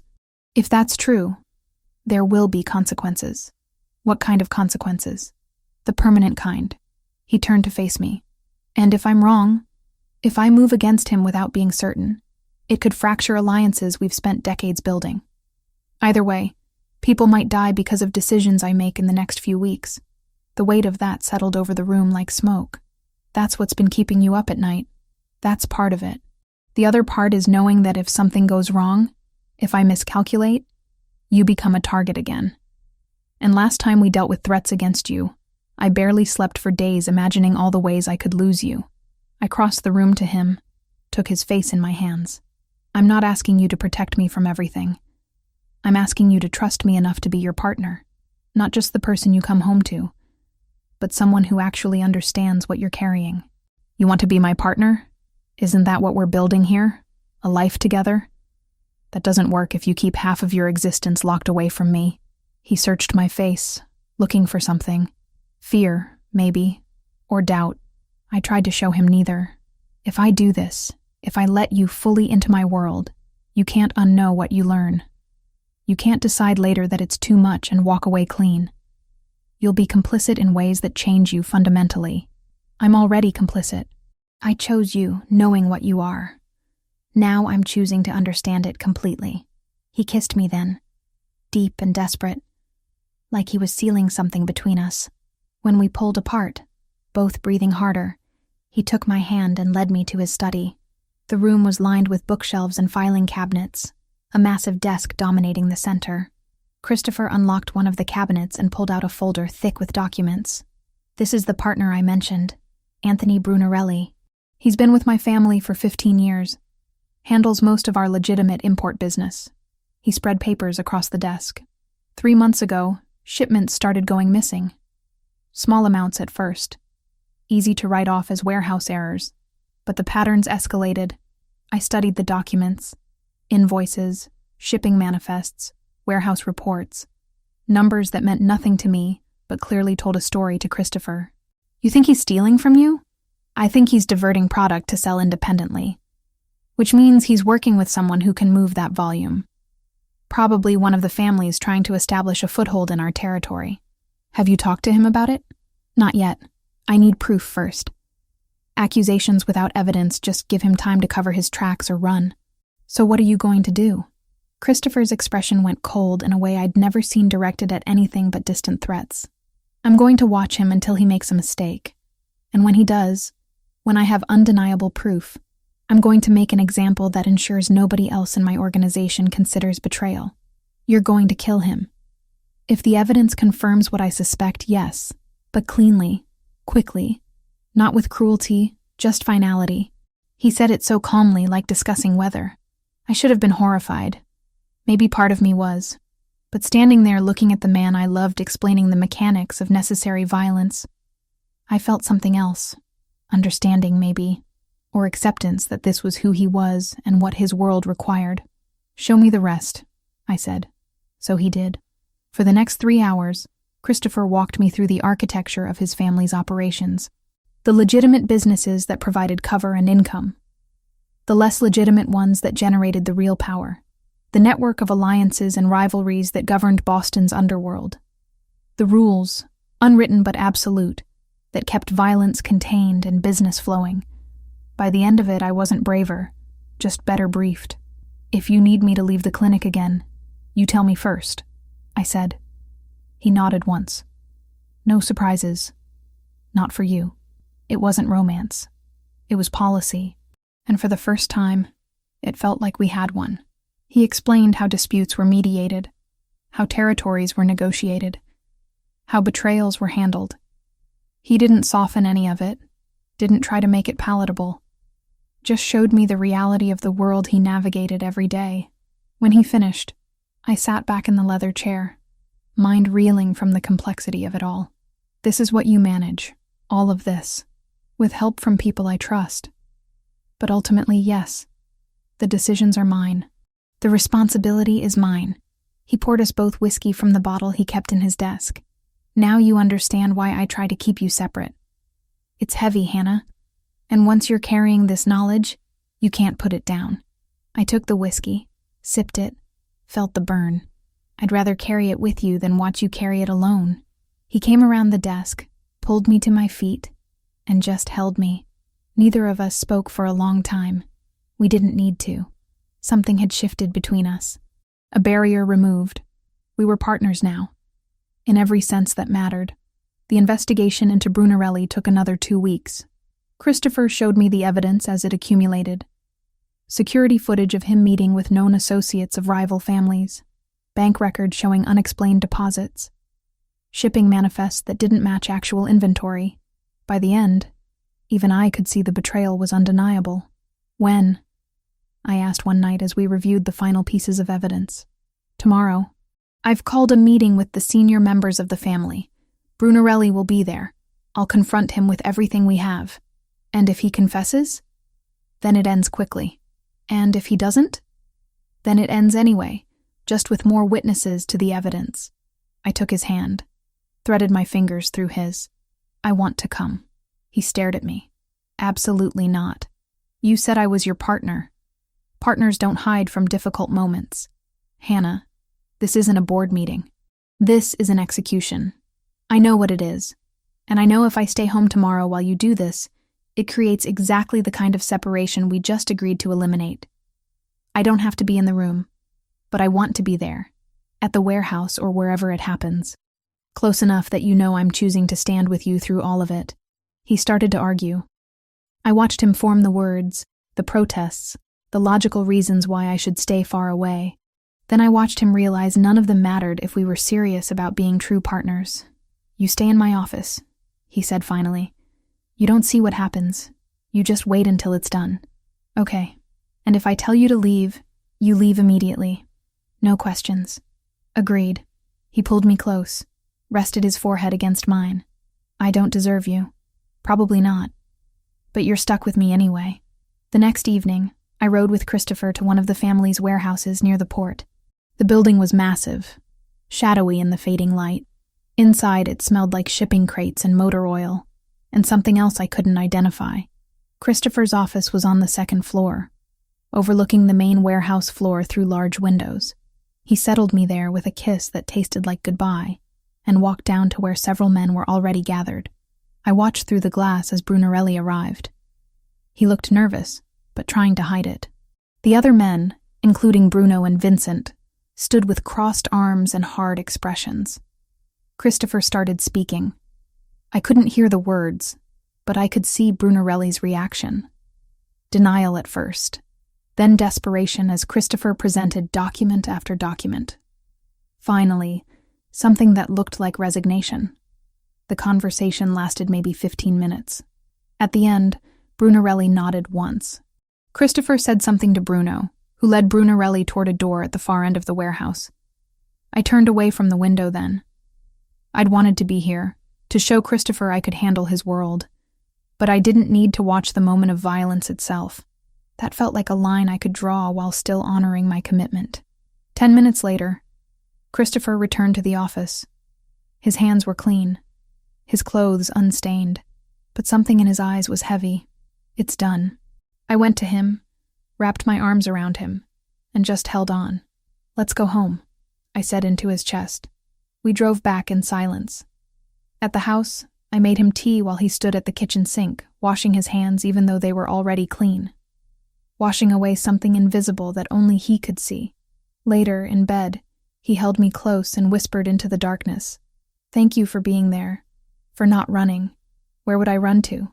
If that's true, there will be consequences." "What kind of consequences?" "The permanent kind." He turned to face me. "And if I'm wrong, if I move against him without being certain, it could fracture alliances we've spent decades building. Either way, people might die because of decisions I make in the next few weeks." The weight of that settled over the room like smoke. "That's what's been keeping you up at night." That's part of it. The other part is knowing that if something goes wrong, if I miscalculate, you become a target again. And last time we dealt with threats against you, I barely slept for days imagining all the ways I could lose you. I crossed the room to him, took his face in my hands. I'm not asking you to protect me from everything. I'm asking you to trust me enough to be your partner, not just the person you come home to, but someone who actually understands what you're carrying. You want to be my partner? Isn't that what we're building here? A life together? That doesn't work if you keep half of your existence locked away from me. He searched my face, looking for something. Fear, maybe, or doubt. I tried to show him neither. If I do this, if I let you fully into my world, you can't unknow what you learn. You can't decide later that it's too much and walk away clean. You'll be complicit in ways that change you fundamentally. I'm already complicit. I chose you, knowing what you are. Now I'm choosing to understand it completely. He kissed me then, deep and desperate, like he was sealing something between us. When we pulled apart, both breathing harder, he took my hand and led me to his study. The room was lined with bookshelves and filing cabinets, a massive desk dominating the center. Christopher unlocked one of the cabinets and pulled out a folder thick with documents. This is the partner I mentioned, Anthony Brunarelli. He's been with my family for 15 years, handles most of our legitimate import business. He spread papers across the desk. 3 months ago, shipments started going missing. Small amounts at first, easy to write off as warehouse errors, but the patterns escalated. I studied the documents, invoices, shipping manifests, warehouse reports, numbers that meant nothing to me, but clearly told a story to Christopher. You think he's stealing from you? I think he's diverting product to sell independently, which means he's working with someone who can move that volume. Probably one of the families trying to establish a foothold in our territory. Have you talked to him about it? Not yet. I need proof first. Accusations without evidence just give him time to cover his tracks or run. So what are you going to do? Christopher's expression went cold in a way I'd never seen directed at anything but distant threats. I'm going to watch him until he makes a mistake. And when he does, when I have undeniable proof, I'm going to make an example that ensures nobody else in my organization considers betrayal. You're going to kill him. If the evidence confirms what I suspect, yes, but cleanly, quickly, not with cruelty, just finality. He said it so calmly, like discussing weather. I should have been horrified. Maybe part of me was. But standing there looking at the man I loved explaining the mechanics of necessary violence, I felt something else. Understanding, maybe, or acceptance that this was who he was and what his world required. Show me the rest, I said. So he did. For the next 3 hours, Christopher walked me through the architecture of his family's operations, the legitimate businesses that provided cover and income, the less legitimate ones that generated the real power, the network of alliances and rivalries that governed Boston's underworld, the rules, unwritten but absolute, that kept violence contained and business flowing. By the end of it, I wasn't braver, just better briefed. If you need me to leave the clinic again, you tell me first, I said. He nodded once. No surprises. Not for you. It wasn't romance. It was policy. And for the first time, it felt like we had one. He explained how disputes were mediated, how territories were negotiated, how betrayals were handled. He didn't soften any of it, didn't try to make it palatable, just showed me the reality of the world he navigated every day. When he finished, I sat back in the leather chair, mind reeling from the complexity of it all. This is what you manage, all of this, with help from people I trust. But ultimately, yes, the decisions are mine. The responsibility is mine. He poured us both whiskey from the bottle he kept in his desk. Now you understand why I try to keep you separate. It's heavy, Hannah. And once you're carrying this knowledge, you can't put it down. I took the whiskey, sipped it, felt the burn. I'd rather carry it with you than watch you carry it alone. He came around the desk, pulled me to my feet, and just held me. Neither of us spoke for a long time. We didn't need to. Something had shifted between us. A barrier removed. We were partners now. In every sense that mattered. The investigation into Brunarelli took another 2 weeks. Christopher showed me the evidence as it accumulated. Security footage of him meeting with known associates of rival families, bank records showing unexplained deposits, shipping manifests that didn't match actual inventory. By the end, even I could see the betrayal was undeniable. When? I asked one night as we reviewed the final pieces of evidence. Tomorrow. I've called a meeting with the senior members of the family. Brunarelli will be there. I'll confront him with everything we have. And if he confesses? Then it ends quickly. And if he doesn't? Then it ends anyway, just with more witnesses to the evidence. I took his hand, threaded my fingers through his. I want to come. He stared at me. Absolutely not. You said I was your partner. Partners don't hide from difficult moments. Hannah, this isn't a board meeting. This is an execution. I know what it is. And I know if I stay home tomorrow while you do this, it creates exactly the kind of separation we just agreed to eliminate. I don't have to be in the room, but I want to be there, at the warehouse or wherever it happens. Close enough that you know I'm choosing to stand with you through all of it. He started to argue. I watched him form the words, the protests, the logical reasons why I should stay far away. Then I watched him realize none of them mattered if we were serious about being true partners. You stay in my office, he said finally. You don't see what happens. You just wait until it's done. Okay. And if I tell you to leave, you leave immediately. No questions. Agreed. He pulled me close, rested his forehead against mine. I don't deserve you. Probably not. But you're stuck with me anyway. The next evening, I rode with Christopher to one of the family's warehouses near the port. The building was massive, shadowy in the fading light. Inside, it smelled like shipping crates and motor oil, and something else I couldn't identify. Christopher's office was on the second floor, overlooking the main warehouse floor through large windows. He settled me there with a kiss that tasted like goodbye, and walked down to where several men were already gathered. I watched through the glass as Brunarelli arrived. He looked nervous, but trying to hide it. The other men, including Bruno and Vincent, stood with crossed arms and hard expressions. Christopher started speaking. I couldn't hear the words, but I could see Brunarelli's reaction. Denial at first, then desperation as Christopher presented document after document. Finally, something that looked like resignation. The conversation lasted maybe 15 minutes. At the end, Brunarelli nodded once. Christopher said something to Bruno, who led Brunarelli toward a door at the far end of the warehouse. I turned away from the window then. I'd wanted to be here, to show Christopher I could handle his world. But I didn't need to watch the moment of violence itself. That felt like a line I could draw while still honoring my commitment. 10 minutes later, Christopher returned to the office. His hands were clean, his clothes unstained, but something in his eyes was heavy. It's done. I went to him, wrapped my arms around him, and just held on. Let's go home, I said into his chest. We drove back in silence. At the house, I made him tea while he stood at the kitchen sink, washing his hands even though they were already clean. Washing away something invisible that only he could see. Later, in bed, he held me close and whispered into the darkness. Thank you for being there, for not running. Where would I run to?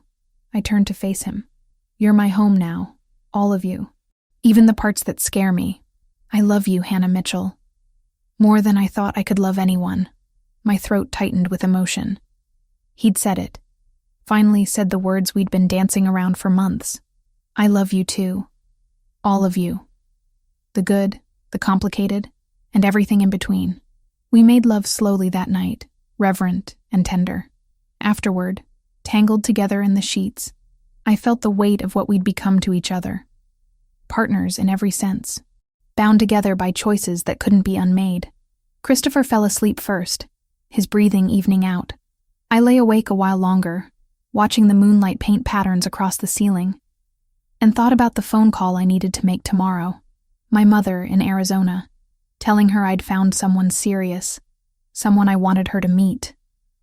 I turned to face him. You're my home now, all of you. Even the parts that scare me. I love you, Hannah Mitchell. More than I thought I could love anyone. My throat tightened with emotion. He'd said it. Finally said the words we'd been dancing around for months. I love you too. All of you. The good, the complicated, and everything in between. We made love slowly that night, reverent and tender. Afterward, tangled together in the sheets, I felt the weight of what we'd become to each other. Partners in every sense. Bound together by choices that couldn't be unmade. Christopher fell asleep first, his breathing evening out. I lay awake a while longer, watching the moonlight paint patterns across the ceiling, and thought about the phone call I needed to make tomorrow. My mother in Arizona, telling her I'd found someone serious, someone I wanted her to meet,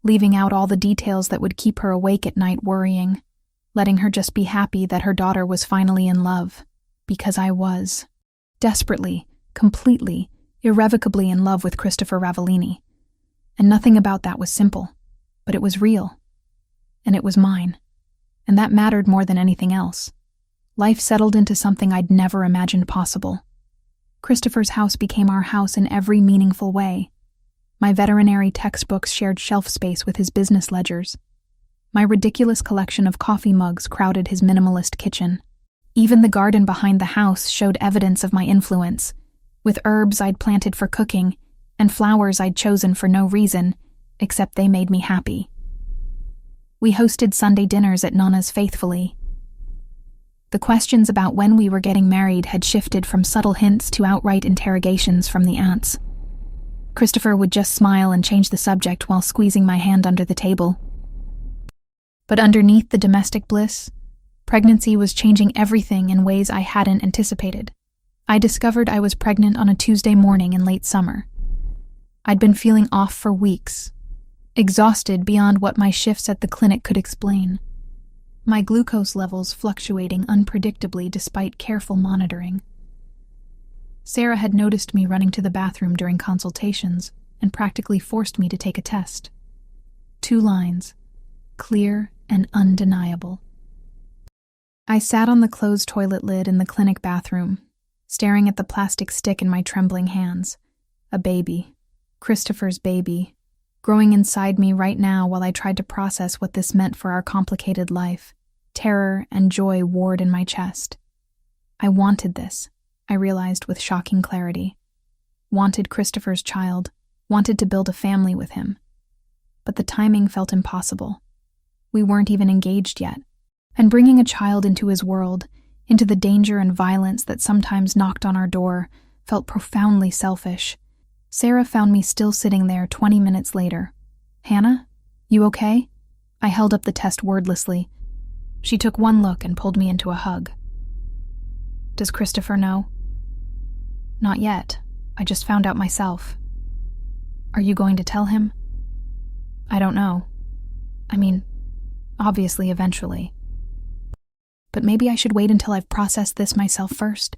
leaving out all the details that would keep her awake at night worrying, letting her just be happy that her daughter was finally in love, because I was. Desperately, completely, irrevocably in love with Christopher Ravellini. And nothing about that was simple, but it was real. And it was mine. and that mattered more than anything else. Life settled into something I'd never imagined possible. Christopher's house became our house in every meaningful way. My veterinary textbooks shared shelf space with his business ledgers. My ridiculous collection of coffee mugs crowded his minimalist kitchen. Even the garden behind the house showed evidence of my influence, with herbs I'd planted for cooking and flowers I'd chosen for no reason, except they made me happy. We hosted Sunday dinners at Nana's faithfully. The questions about when we were getting married had shifted from subtle hints to outright interrogations from the aunts. Christopher would just smile and change the subject while squeezing my hand under the table. But underneath the domestic bliss, pregnancy was changing everything in ways I hadn't anticipated. I discovered I was pregnant on a Tuesday morning in late summer. I'd been feeling off for weeks, exhausted beyond what my shifts at the clinic could explain. My glucose levels fluctuating unpredictably despite careful monitoring. Sarah had noticed me running to the bathroom during consultations and practically forced me to take a test. 2 lines, clear and undeniable. I sat on the closed toilet lid in the clinic bathroom, staring at the plastic stick in my trembling hands. A baby, Christopher's baby, growing inside me right now while I tried to process what this meant for our complicated life. Terror and joy warred in my chest. I wanted this, I realized with shocking clarity. Wanted Christopher's child, wanted to build a family with him. But the timing felt impossible. We weren't even engaged yet, and bringing a child into his world, into the danger and violence that sometimes knocked on our door, felt profoundly selfish. Sarah found me still sitting there 20 minutes later. "Hannah, you okay?" I held up the test wordlessly. She took one look and pulled me into a hug. "Does Christopher know?" "Not yet. I just found out myself." "Are you going to tell him?" "I don't know. I mean, obviously eventually. But maybe I should wait until I've processed this myself first."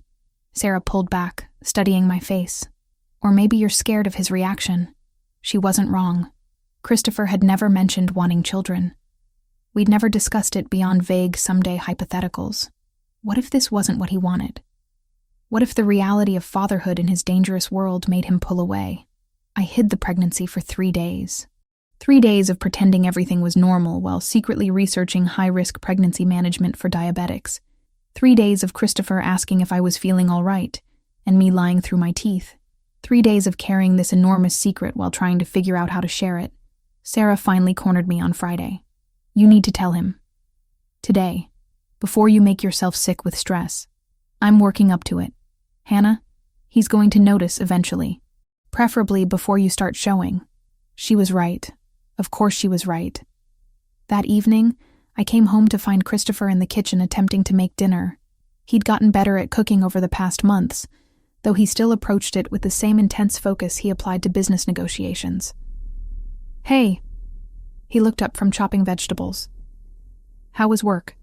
Sarah pulled back, studying my face. "Or maybe you're scared of his reaction." She wasn't wrong. Christopher had never mentioned wanting children. We'd never discussed it beyond vague someday hypotheticals. What if this wasn't what he wanted? What if the reality of fatherhood in his dangerous world made him pull away? I hid the pregnancy for 3 days. 3 days of pretending everything was normal while secretly researching high-risk pregnancy management for diabetics. 3 days of Christopher asking if I was feeling all right, and me lying through my teeth. 3 days of carrying this enormous secret while trying to figure out how to share it. Sarah finally cornered me on Friday. "You need to tell him. Today, before you make yourself sick with stress. I'm working up to it. Hannah, he's going to notice eventually. Preferably before you start showing." She was right. Of course she was right. That evening, I came home to find Christopher in the kitchen attempting to make dinner. He'd gotten better at cooking over the past months, though he still approached it with the same intense focus he applied to business negotiations. "Hey." He looked up from chopping vegetables. "How was work?"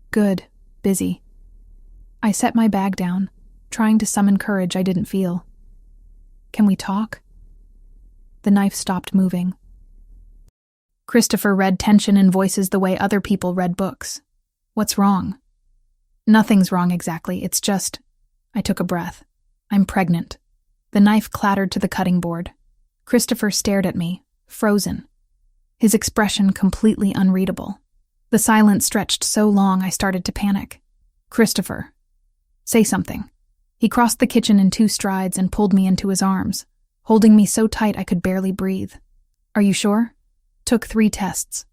"Good. Busy." I set my bag down, trying to summon courage I didn't feel. "Can we talk?" The knife stopped moving. Christopher read tension in voices the way other people read books. "What's wrong?" "Nothing's wrong exactly, it's just..." I took a breath. "I'm pregnant." The knife clattered to the cutting board. Christopher stared at me, frozen. His expression completely unreadable. The silence stretched so long I started to panic. "Christopher, say something." He crossed the kitchen in 2 strides and pulled me into his arms, holding me so tight I could barely breathe. "Are you sure?" Took 3 tests.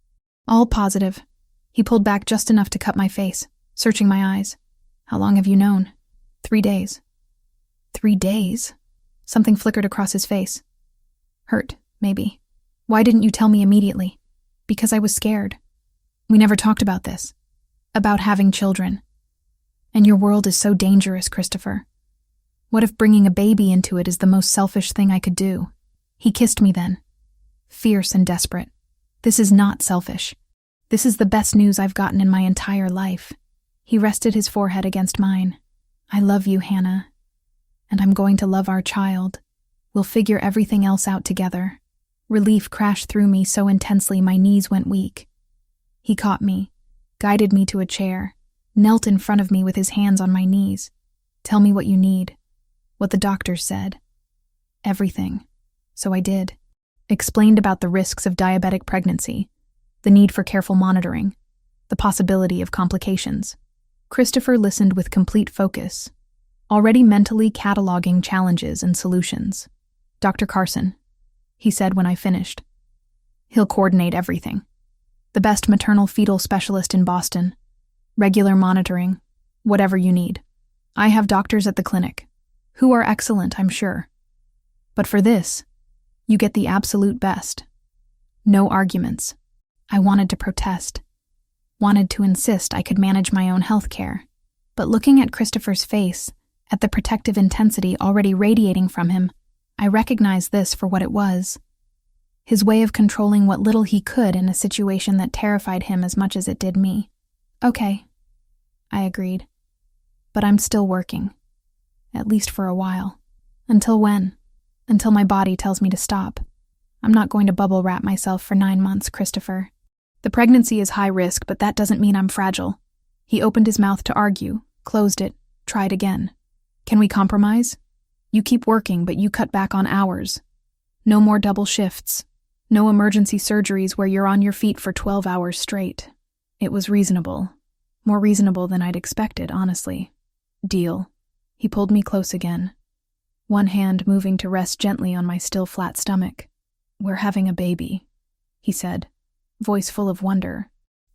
All positive. He pulled back just enough to cut my face, searching my eyes. "How long have you known?" 3 days. 3 days? Something flickered across his face. "Hurt, maybe. Why didn't you tell me immediately?" "Because I was scared. We never talked about this. About having children. And your world is so dangerous, Christopher. What if bringing a baby into it is the most selfish thing I could do?" He kissed me then, fierce and desperate. "This is not selfish. This is the best news I've gotten in my entire life." He rested his forehead against mine. "I love you, Hannah. And I'm going to love our child. We'll figure everything else out together." Relief crashed through me so intensely my knees went weak. He caught me, guided me to a chair, knelt in front of me with his hands on my knees. "Tell me what you need." "What the doctors said." "Everything." So I did. Explained about the risks of diabetic pregnancy, the need for careful monitoring, the possibility of complications. Christopher listened with complete focus, already mentally cataloging challenges and solutions. "Dr. Carson," he said when I finished. "He'll coordinate everything. The best maternal fetal specialist in Boston. Regular monitoring, whatever you need. I have doctors at the clinic, who are excellent, I'm sure. But for this, you get the absolute best. No arguments." I wanted to protest, wanted to insist I could manage my own health care. But looking at Christopher's face, at the protective intensity already radiating from him, I recognized this for what it was. His way of controlling what little he could in a situation that terrified him as much as it did me. "Okay," I agreed. "But I'm still working. At least for a while. Until when? Until my body tells me to stop. I'm not going to bubble wrap myself for 9 months, Christopher. The pregnancy is high risk, but that doesn't mean I'm fragile." He opened his mouth to argue, closed it, tried again. "Can we compromise? You keep working, but you cut back on hours. No more double shifts. No emergency surgeries where you're on your feet for 12 hours straight." It was reasonable. More reasonable than I'd expected, honestly. "Deal." He pulled me close again, one hand moving to rest gently on my still flat stomach. "We're having a baby," he said, voice full of wonder.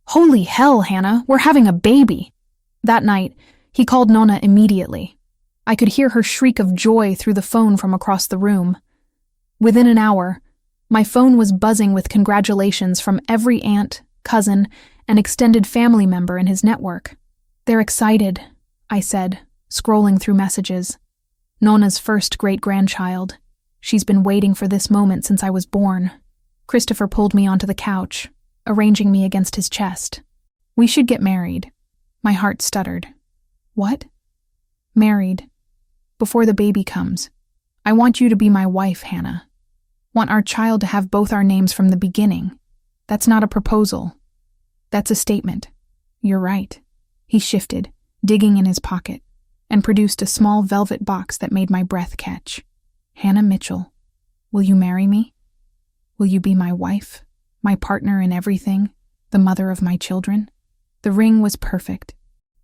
"Holy hell, Hannah, we're having a baby!" That night, he called Nonna immediately. I could hear her shriek of joy through the phone from across the room. Within an hour, my phone was buzzing with congratulations from every aunt, cousin, and extended family member in his network. "They're excited," I said, scrolling through messages. "Nonna's first great-grandchild. She's been waiting for this moment since I was born." Christopher pulled me onto the couch, arranging me against his chest. "We should get married." My heart stuttered. "What?" "Married. Before the baby comes. I want you to be my wife, Hannah. Want our child to have both our names from the beginning. That's not a proposal. That's a statement." "You're right." He shifted, digging in his pocket, and produced a small velvet box that made my breath catch. "Hannah Mitchell, will you marry me? Will you be my wife, my partner in everything, the mother of my children?" The ring was perfect.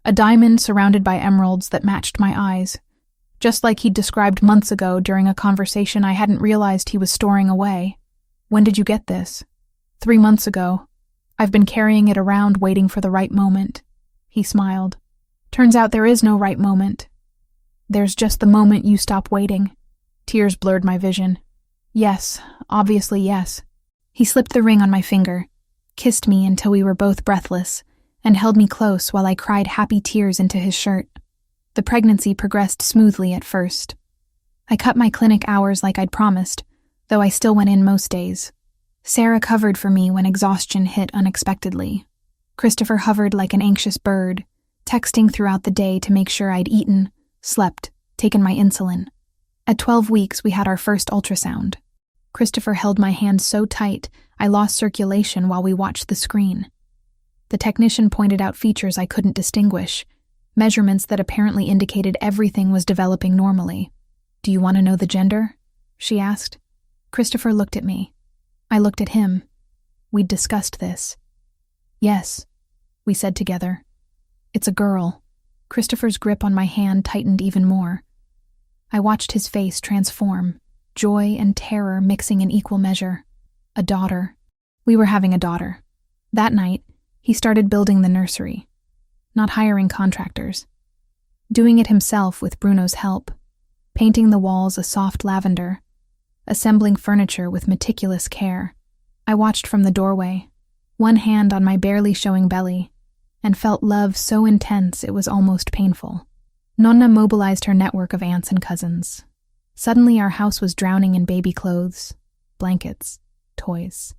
A diamond surrounded by emeralds that matched my eyes, just like he'd described months ago during a conversation I hadn't realized he was storing away. "When did you get this?" 3 months ago. I've been carrying it around waiting for the right moment." He smiled. "Turns out there is no right moment. There's just the moment you stop waiting." Tears blurred my vision. "Yes, obviously yes." He slipped the ring on my finger, kissed me until we were both breathless, and held me close while I cried happy tears into his shirt. The pregnancy progressed smoothly at first. I cut my clinic hours like I'd promised, though I still went in most days. Sarah covered for me when exhaustion hit unexpectedly. Christopher hovered like an anxious bird, texting throughout the day to make sure I'd eaten, slept, taken my insulin. At 12 weeks, we had our first ultrasound. Christopher held my hand so tight, I lost circulation while we watched the screen. The technician pointed out features I couldn't distinguish, measurements that apparently indicated everything was developing normally. "Do you want to know the gender?" she asked. Christopher looked at me. I looked at him. We'd discussed this. "Yes," we said together. "It's a girl." Christopher's grip on my hand tightened even more. I watched his face transform, joy and terror mixing in equal measure. A daughter. We were having a daughter. That night, he started building the nursery. Not hiring contractors. Doing it himself with Bruno's help. Painting the walls a soft lavender. Assembling furniture with meticulous care. I watched from the doorway, one hand on my barely showing belly, and felt love so intense it was almost painful. Nonna mobilized her network of aunts and cousins. Suddenly our house was drowning in baby clothes, blankets, toys.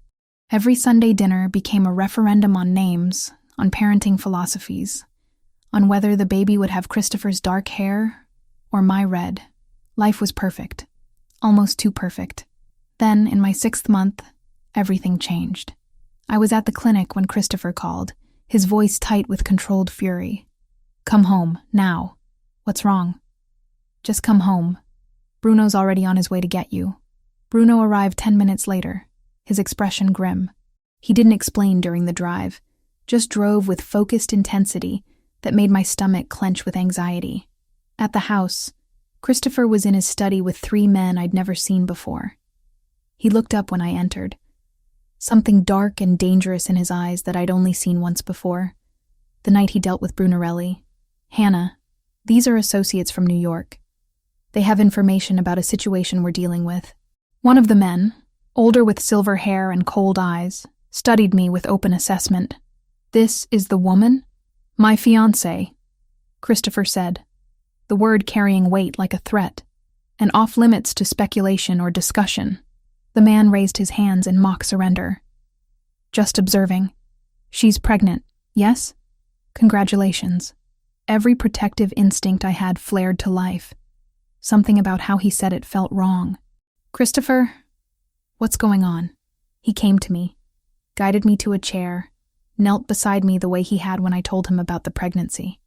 Every Sunday dinner became a referendum on names, on parenting philosophies, on whether the baby would have Christopher's dark hair or my red. Life was perfect. Almost too perfect. Then, in my 6th month, everything changed. I was at the clinic when Christopher called, his voice tight with controlled fury. "Come home, now. What's wrong? Just come home. Bruno's already on his way to get you." Bruno arrived 10 minutes later, his expression grim. He didn't explain during the drive, just drove with focused intensity that made my stomach clench with anxiety. At the house, Christopher was in his study with 3 men I'd never seen before. He looked up when I entered, something dark and dangerous in his eyes that I'd only seen once before, the night he dealt with Brunarelli. "Hannah, these are associates from New York. They have information about a situation we're dealing with." One of the men, older with silver hair and cold eyes, studied me with open assessment. "This is the woman? My fiancée," Christopher said, the word carrying weight like a threat, and off limits to speculation or discussion. The man raised his hands in mock surrender. "Just observing. She's pregnant, yes? Congratulations." Every protective instinct I had flared to life. Something about how he said it felt wrong. "Christopher, what's going on?" He came to me, guided me to a chair, knelt beside me the way he had when I told him about the pregnancy.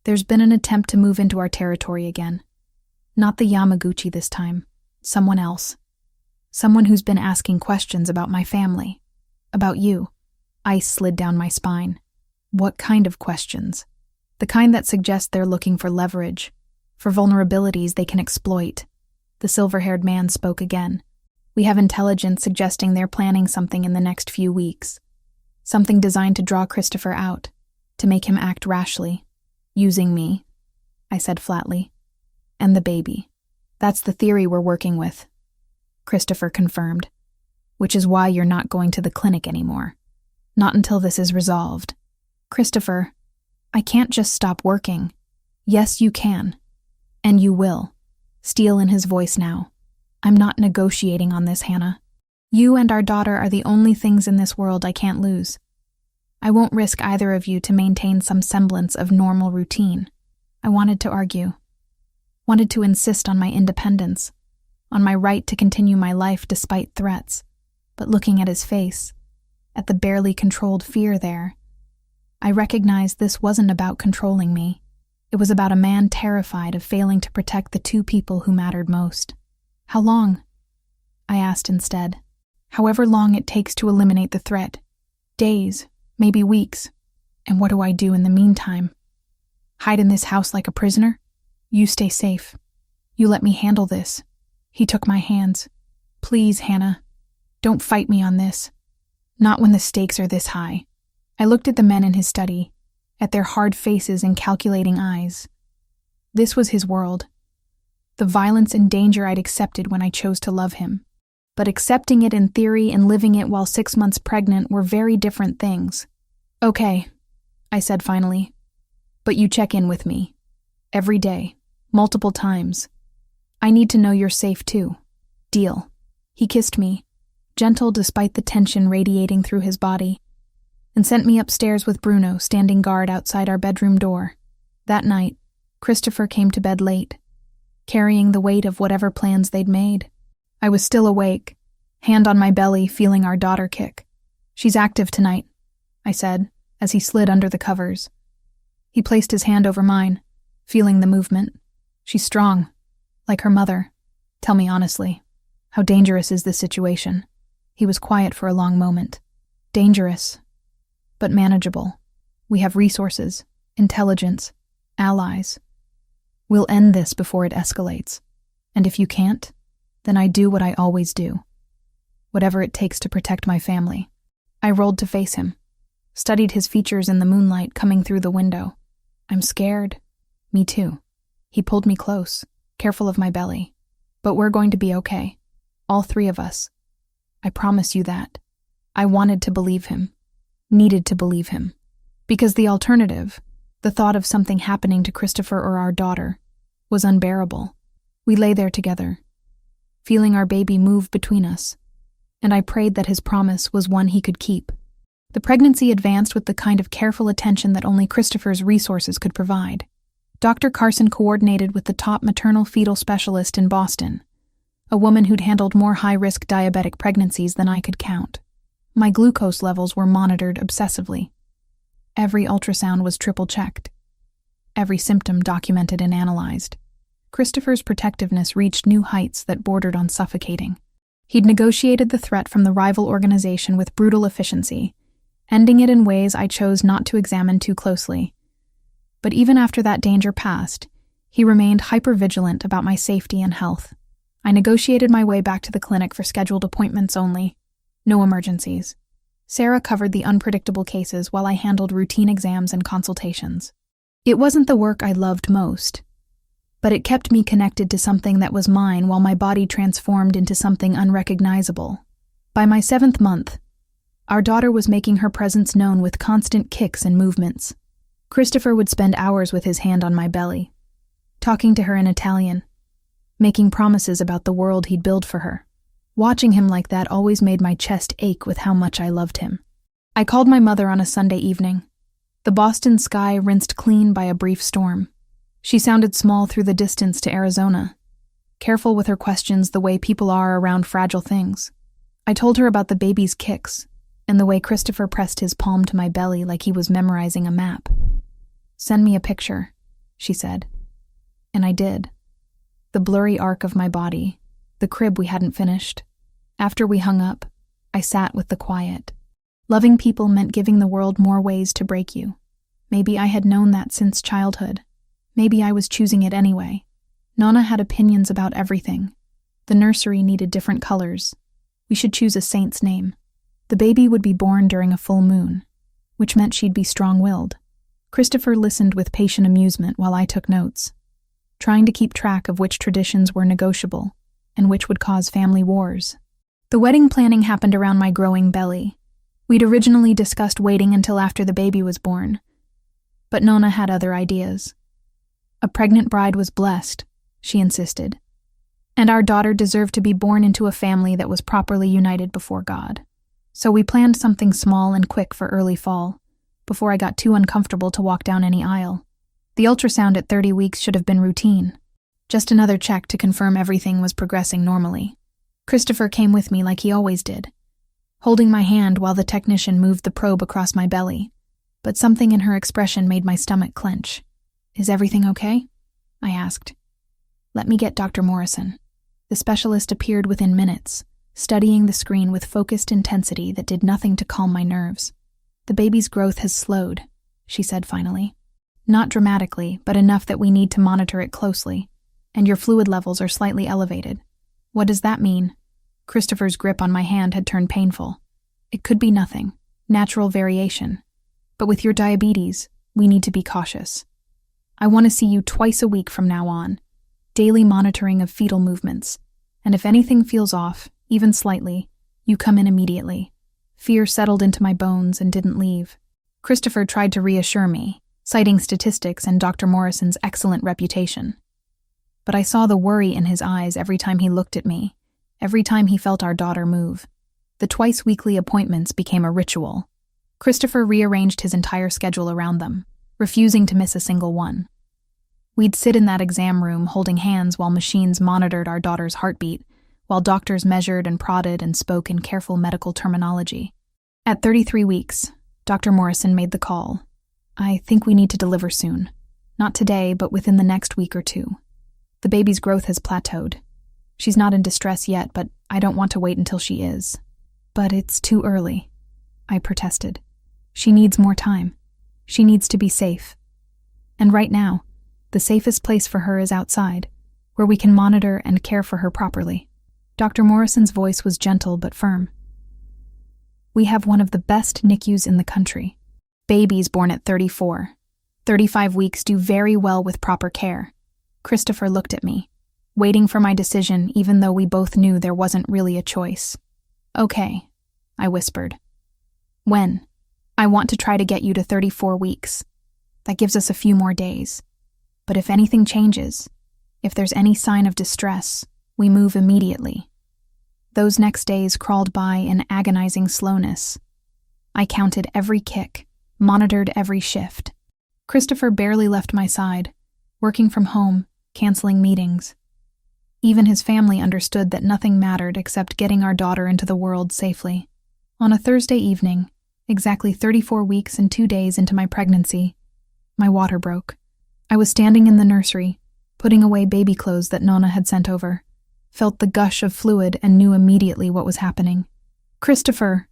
"There's been an attempt to move into our territory again. Not the Yamaguchi this time. Someone else. Someone who's been asking questions about my family. About you." Ice slid down my spine. "What kind of questions?" "The kind that suggest they're looking for leverage, for vulnerabilities they can exploit." The silver-haired man spoke again. "We have intelligence suggesting they're planning something in the next few weeks. Something designed to draw Christopher out, to make him act rashly. Using me," I said flatly. "And the baby. That's the theory we're working with," Christopher confirmed. "Which is why you're not going to the clinic anymore. Not until this is resolved." "Christopher, I can't just stop working." "Yes, you can. And you will." Steel in his voice now. "I'm not negotiating on this, Hannah. You and our daughter are the only things in this world I can't lose. I won't risk either of you to maintain some semblance of normal routine." I wanted to argue. Wanted to insist on my independence, on my right to continue my life despite threats. But looking at his face, at the barely controlled fear there, I recognized this wasn't about controlling me. It was about a man terrified of failing to protect the 2 people who mattered most. "How long?" I asked instead. "However long it takes to eliminate the threat. Days, maybe weeks. And what do I do in the meantime? Hide in this house like a prisoner? You stay safe. You let me handle this." He took my hands. "Please, Hannah, don't fight me on this. Not when the stakes are this high." I looked at the men in his study, at their hard faces and calculating eyes. This was his world. The violence and danger I'd accepted when I chose to love him. But accepting it in theory and living it while 6 months pregnant were very different things. "Okay," I said finally. "But you check in with me. Every day. Multiple times. I need to know you're safe too. Deal." He kissed me, gentle despite the tension radiating through his body, and sent me upstairs with Bruno standing guard outside our bedroom door. That night, Christopher came to bed late, carrying the weight of whatever plans they'd made. I was still awake, hand on my belly, feeling our daughter kick. "She's active tonight," I said, as he slid under the covers. He placed his hand over mine, feeling the movement. "She's strong, like her mother. Tell me honestly, how dangerous is this situation?" He was quiet for a long moment. "Dangerous, but manageable. We have resources, intelligence, allies. We'll end this before it escalates. And if you can't, then I do what I always do. Whatever it takes to protect my family." I rolled to face him, studied his features in the moonlight coming through the window. "I'm scared." "Me too." He pulled me close, careful of my belly. "But we're going to be okay. All 3 of us. I promise you that." I wanted to believe him. Needed to believe him. Because the alternative, the thought of something happening to Christopher or our daughter, was unbearable. We lay there together, feeling our baby move between us, and I prayed that his promise was one he could keep. The pregnancy advanced with the kind of careful attention that only Christopher's resources could provide. Dr. Carson coordinated with the top maternal fetal specialist in Boston, a woman who'd handled more high-risk diabetic pregnancies than I could count. My glucose levels were monitored obsessively. Every ultrasound was triple-checked, every symptom documented and analyzed. Christopher's protectiveness reached new heights that bordered on suffocating. He'd negotiated the threat from the rival organization with brutal efficiency, ending it in ways I chose not to examine too closely. But even after that danger passed, he remained hyper-vigilant about my safety and health. I negotiated my way back to the clinic for scheduled appointments only. No emergencies. Sarah covered the unpredictable cases while I handled routine exams and consultations. It wasn't the work I loved most, but it kept me connected to something that was mine while my body transformed into something unrecognizable. By my 7th month, our daughter was making her presence known with constant kicks and movements. Christopher would spend hours with his hand on my belly, talking to her in Italian, making promises about the world he'd build for her. Watching him like that always made my chest ache with how much I loved him. I called my mother on a Sunday evening. The Boston sky rinsed clean by a brief storm. She sounded small through the distance to Arizona, careful with her questions the way people are around fragile things. I told her about the baby's kicks and the way Christopher pressed his palm to my belly like he was memorizing a map. "Send me a picture," she said. And I did. The blurry arc of my body, the crib we hadn't finished. After we hung up, I sat with the quiet. Loving people meant giving the world more ways to break you. Maybe I had known that since childhood. Maybe I was choosing it anyway. Nonna had opinions about everything. The nursery needed different colors. We should choose a saint's name. The baby would be born during a full moon, which meant she'd be strong-willed. Christopher listened with patient amusement while I took notes, trying to keep track of which traditions were negotiable and which would cause family wars. The wedding planning happened around my growing belly. We'd originally discussed waiting until after the baby was born, but Nonna had other ideas. A pregnant bride was blessed, she insisted, and our daughter deserved to be born into a family that was properly united before God. So we planned something small and quick for early fall, before I got too uncomfortable to walk down any aisle. The ultrasound at 30 weeks should have been routine, just another check to confirm everything was progressing normally. Christopher came with me like he always did, holding my hand while the technician moved the probe across my belly, but something in her expression made my stomach clench. "Is everything okay?" I asked. "Let me get Dr. Morrison." The specialist appeared within minutes, studying the screen with focused intensity that did nothing to calm my nerves. "The baby's growth has slowed," she said finally. "Not dramatically, but enough that we need to monitor it closely, and your fluid levels are slightly elevated." "What does that mean?" Christopher's grip on my hand had turned painful. "It could be nothing, natural variation. But with your diabetes, we need to be cautious. I want to see you twice a week from now on, daily monitoring of fetal movements, and if anything feels off, even slightly, you come in immediately." Fear settled into my bones and didn't leave. Christopher tried to reassure me, citing statistics and Dr. Morrison's excellent reputation. But I saw the worry in his eyes every time he looked at me, every time he felt our daughter move. The twice-weekly appointments became a ritual. Christopher rearranged his entire schedule around them, refusing to miss a single one. We'd sit in that exam room holding hands while machines monitored our daughter's heartbeat, while doctors measured and prodded and spoke in careful medical terminology. At 33 weeks, Dr. Morrison made the call. "I think we need to deliver soon. Not today, but within the next week or two. The baby's growth has plateaued. She's not in distress yet, but I don't want to wait until she is." "But it's too early," I protested. "She needs more time. She needs to be safe. And right now, the safest place for her is outside, where we can monitor and care for her properly." Dr. Morrison's voice was gentle but firm. "We have one of the best NICUs in the country. Babies born at 34, 35 weeks do very well with proper care." Christopher looked at me, waiting for my decision even though we both knew there wasn't really a choice. "Okay," I whispered. "When? I want to try to get you to 34 weeks. That gives us a few more days. But if anything changes, if there's any sign of distress, we move immediately." Those next days crawled by in agonizing slowness. I counted every kick, monitored every shift. Christopher barely left my side, working from home, canceling meetings. Even his family understood that nothing mattered except getting our daughter into the world safely. On a Thursday evening, Exactly 34 weeks and 2 days into my pregnancy, my water broke. I was standing in the nursery, putting away baby clothes that Nonna had sent over, felt the gush of fluid and knew immediately what was happening. "Christopher!"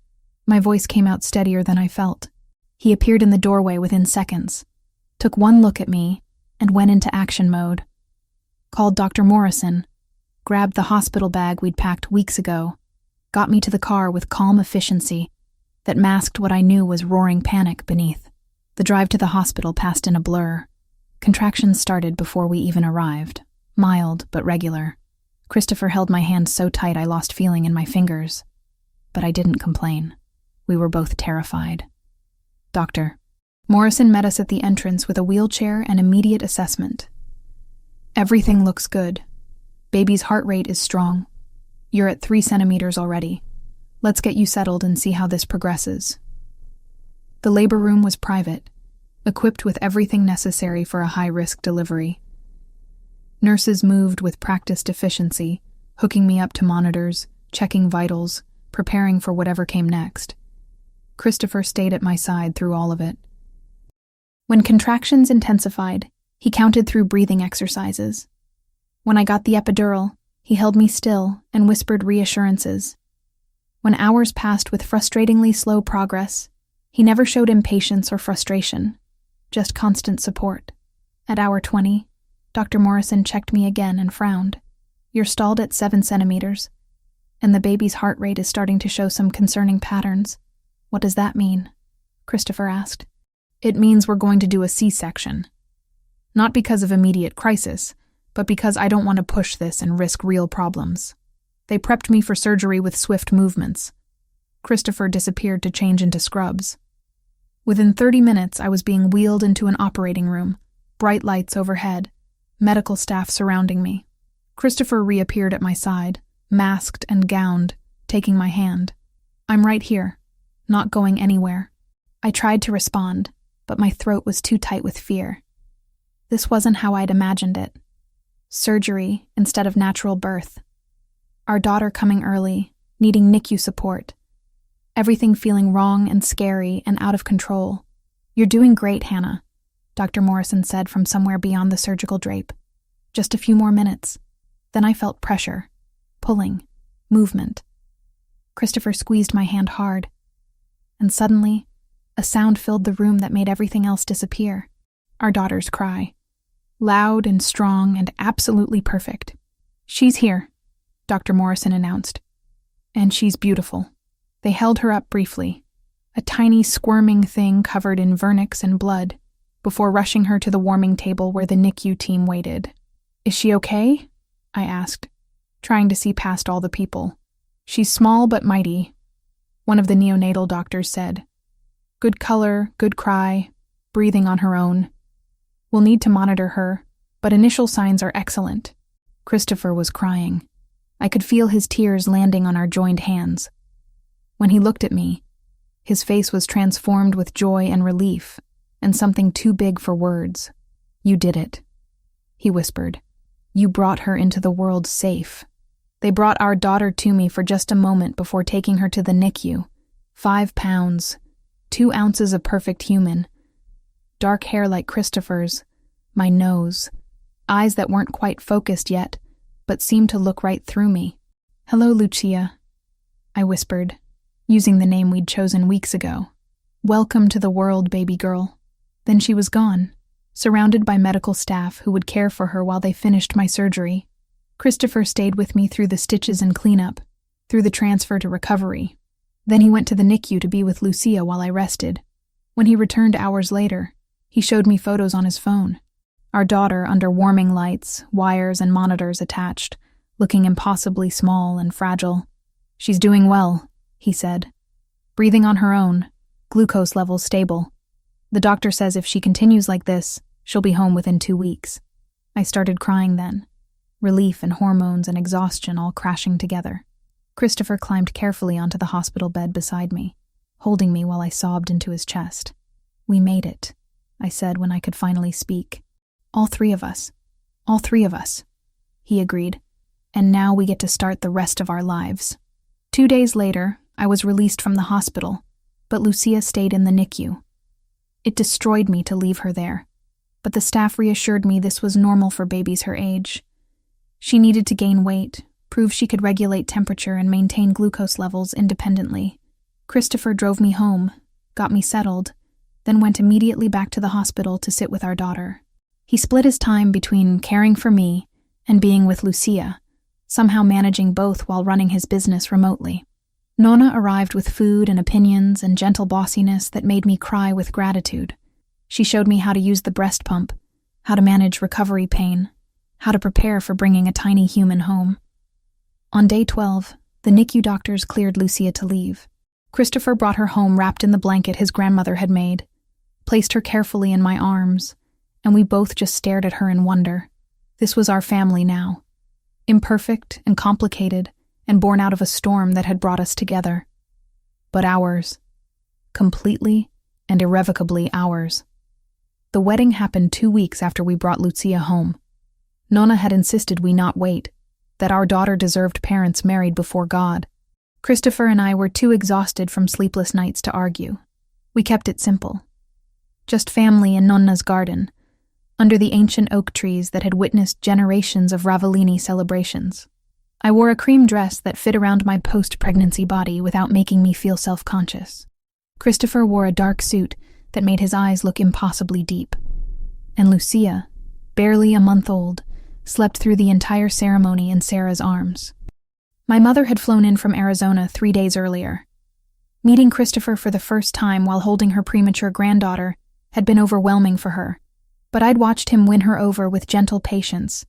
My voice came out steadier than I felt. He appeared in the doorway within seconds, took one look at me, and went into action mode. Called Dr. Morrison, grabbed the hospital bag we'd packed weeks ago, got me to the car with calm efficiency that masked what I knew was roaring panic beneath. The drive to the hospital passed in a blur. Contractions started before we even arrived, mild but regular. Christopher held my hand so tight I lost feeling in my fingers. But I didn't complain. We were both terrified. "Doctor." Morrison met us at the entrance with a wheelchair and immediate assessment. "Everything looks good. Baby's heart rate is strong. You're at 3 centimeters already. Let's get you settled and see how this progresses." The labor room was private, equipped with everything necessary for a high-risk delivery. Nurses moved with practiced efficiency, hooking me up to monitors, checking vitals, preparing for whatever came next. Christopher stayed at my side through all of it. When contractions intensified, he counted through breathing exercises. When I got the epidural, he held me still and whispered reassurances. When hours passed with frustratingly slow progress, he never showed impatience or frustration, just constant support. At hour 20, Dr. Morrison checked me again and frowned. "You're stalled at 7 centimeters, and the baby's heart rate is starting to show some concerning patterns." "What does that mean?" Christopher asked. "It means we're going to do a C-section. Not because of immediate crisis, but because I don't want to push this and risk real problems. They prepped me for surgery with swift movements." Christopher disappeared to change into scrubs. Within 30 minutes, I was being wheeled into an operating room, bright lights overhead, medical staff surrounding me. Christopher reappeared at my side, masked and gowned, taking my hand. "I'm right here, not going anywhere." I tried to respond, but my throat was too tight with fear. This wasn't how I'd imagined it. Surgery instead of natural birth. Our daughter coming early, needing NICU support. Everything feeling wrong and scary and out of control. "You're doing great, Hannah," Dr. Morrison said from somewhere beyond the surgical drape. "Just a few more minutes." Then I felt pressure, pulling, movement. Christopher squeezed my hand hard. And suddenly, a sound filled the room that made everything else disappear. Our daughter's cry. Loud and strong and absolutely perfect. "She's here," Dr. Morrison announced. "And she's beautiful." They held her up briefly, a tiny squirming thing covered in vernix and blood, before rushing her to the warming table where the NICU team waited. "Is she okay?" I asked, trying to see past all the people. "She's small but mighty," one of the neonatal doctors said. "Good color, good cry, breathing on her own. We'll need to monitor her, but initial signs are excellent." Christopher was crying. I could feel his tears landing on our joined hands. When he looked at me, his face was transformed with joy and relief, and something too big for words. "You did it," he whispered. "You brought her into the world safe. They brought our daughter to me for just a moment before taking her to the NICU. 5 pounds, 2 ounces of perfect human. Dark hair like Christopher's, my nose, eyes that weren't quite focused yet, but seemed to look right through me. "Hello, Lucia," I whispered, using the name we'd chosen weeks ago. "Welcome to the world, baby girl." Then she was gone, surrounded by medical staff who would care for her while they finished my surgery. Christopher stayed with me through the stitches and cleanup, through the transfer to recovery. Then he went to the NICU to be with Lucia while I rested. When he returned hours later, he showed me photos on his phone. Our daughter under warming lights, wires and monitors attached, looking impossibly small and fragile. "She's doing well," he said. "Breathing on her own, glucose levels stable. The doctor says if she continues like this, she'll be home within 2 weeks." I started crying then, relief and hormones and exhaustion all crashing together. Christopher climbed carefully onto the hospital bed beside me, holding me while I sobbed into his chest. "We made it," I said when I could finally speak. All three of us, he agreed. "And now we get to start the rest of our lives." 2 days later, I was released from the hospital, but Lucia stayed in the NICU. It destroyed me to leave her there, but the staff reassured me this was normal for babies her age. She needed to gain weight, prove she could regulate temperature and maintain glucose levels independently. Christopher drove me home, got me settled, then went immediately back to the hospital to sit with our daughter. He split his time between caring for me and being with Lucia, somehow managing both while running his business remotely. Nonna arrived with food and opinions and gentle bossiness that made me cry with gratitude. She showed me how to use the breast pump, how to manage recovery pain, how to prepare for bringing a tiny human home. On day 12, the NICU doctors cleared Lucia to leave. Christopher brought her home wrapped in the blanket his grandmother had made, placed her carefully in my arms, and we both just stared at her in wonder. This was our family now, imperfect and complicated, and born out of a storm that had brought us together. But ours. Completely and irrevocably ours. The wedding happened 2 weeks after we brought Lucia home. Nonna had insisted we not wait, that our daughter deserved parents married before God. Christopher and I were too exhausted from sleepless nights to argue. We kept it simple. Just family in Nonna's garden, under the ancient oak trees that had witnessed generations of Ravellini celebrations. I wore a cream dress that fit around my post-pregnancy body without making me feel self-conscious. Christopher wore a dark suit that made his eyes look impossibly deep. And Lucia, barely a month old, slept through the entire ceremony in Sarah's arms. My mother had flown in from Arizona 3 days earlier. Meeting Christopher for the first time while holding her premature granddaughter had been overwhelming for her, but I'd watched him win her over with gentle patience,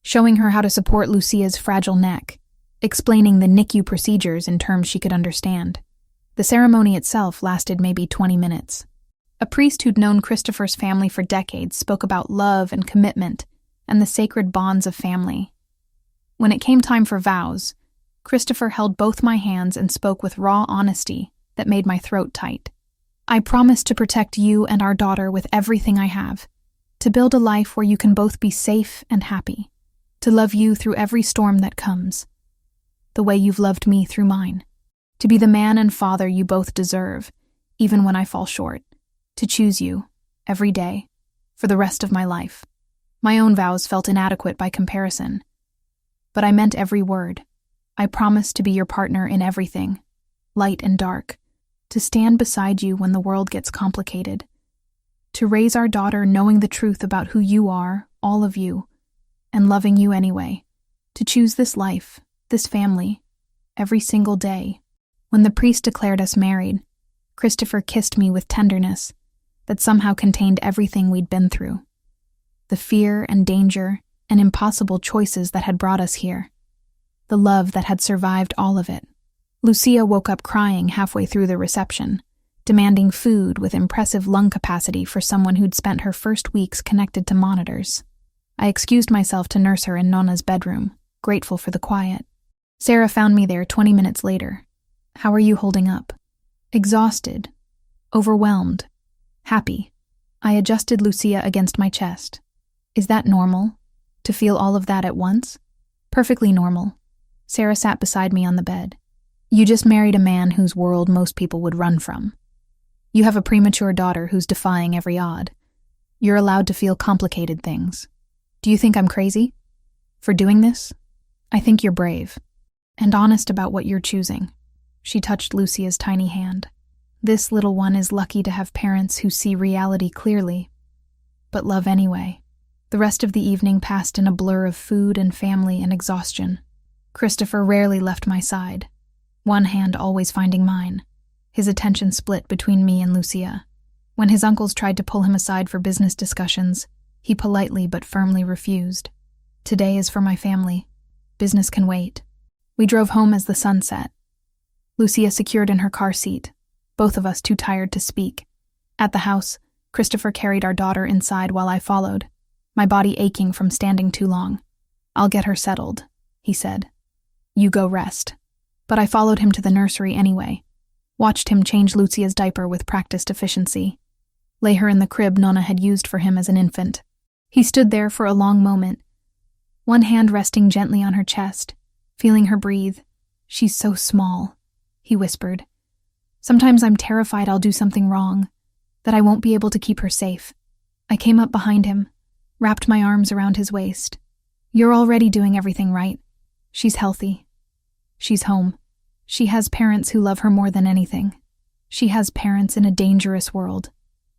showing her how to support Lucia's fragile neck, explaining the NICU procedures in terms she could understand. The ceremony itself lasted maybe 20 minutes. A priest who'd known Christopher's family for decades spoke about love and commitment and the sacred bonds of family. When it came time for vows, Christopher held both my hands and spoke with raw honesty that made my throat tight. I promise to protect you and our daughter with everything I have, to build a life where you can both be safe and happy, to love you through every storm that comes, the way you've loved me through mine, to be the man and father you both deserve, even when I fall short, to choose you, every day, for the rest of my life. My own vows felt inadequate by comparison, but I meant every word. I promise to be your partner in everything, light and dark, to stand beside you when the world gets complicated, to raise our daughter knowing the truth about who you are, all of you, and loving you anyway, to choose this life, this family, every single day. When the priest declared us married, Christopher kissed me with tenderness that somehow contained everything we'd been through, the fear and danger and impossible choices that had brought us here, the love that had survived all of it. Lucia woke up crying halfway through the reception, demanding food with impressive lung capacity for someone who'd spent her first weeks connected to monitors. I excused myself to nurse her in Nonna's bedroom, grateful for the quiet. Sarah found me there 20 minutes later. How are you holding up? Exhausted, overwhelmed, happy. I adjusted Lucia against my chest. Is that normal? To feel all of that at once? Perfectly normal. Sarah sat beside me on the bed. You just married a man whose world most people would run from. You have a premature daughter who's defying every odd. You're allowed to feel complicated things. Do you think I'm crazy? For doing this? I think you're brave. And honest about what you're choosing. She touched Lucia's tiny hand. This little one is lucky to have parents who see reality clearly, but love anyway. The rest of the evening passed in a blur of food and family and exhaustion. Christopher rarely left my side, one hand always finding mine, his attention split between me and Lucia. When his uncles tried to pull him aside for business discussions, he politely but firmly refused. Today is for my family. Business can wait. We drove home as the sun set. Lucia secured in her car seat, both of us too tired to speak. At the house, Christopher carried our daughter inside while I followed, my body aching from standing too long. I'll get her settled, he said. You go rest. But I followed him to the nursery anyway, watched him change Lucia's diaper with practiced efficiency, lay her in the crib Nonna had used for him as an infant. He stood there for a long moment, one hand resting gently on her chest, feeling her breathe. She's so small, he whispered. Sometimes I'm terrified I'll do something wrong, that I won't be able to keep her safe. I came up behind him, wrapped my arms around his waist. You're already doing everything right. She's healthy. She's home. She has parents who love her more than anything. She has parents in a dangerous world.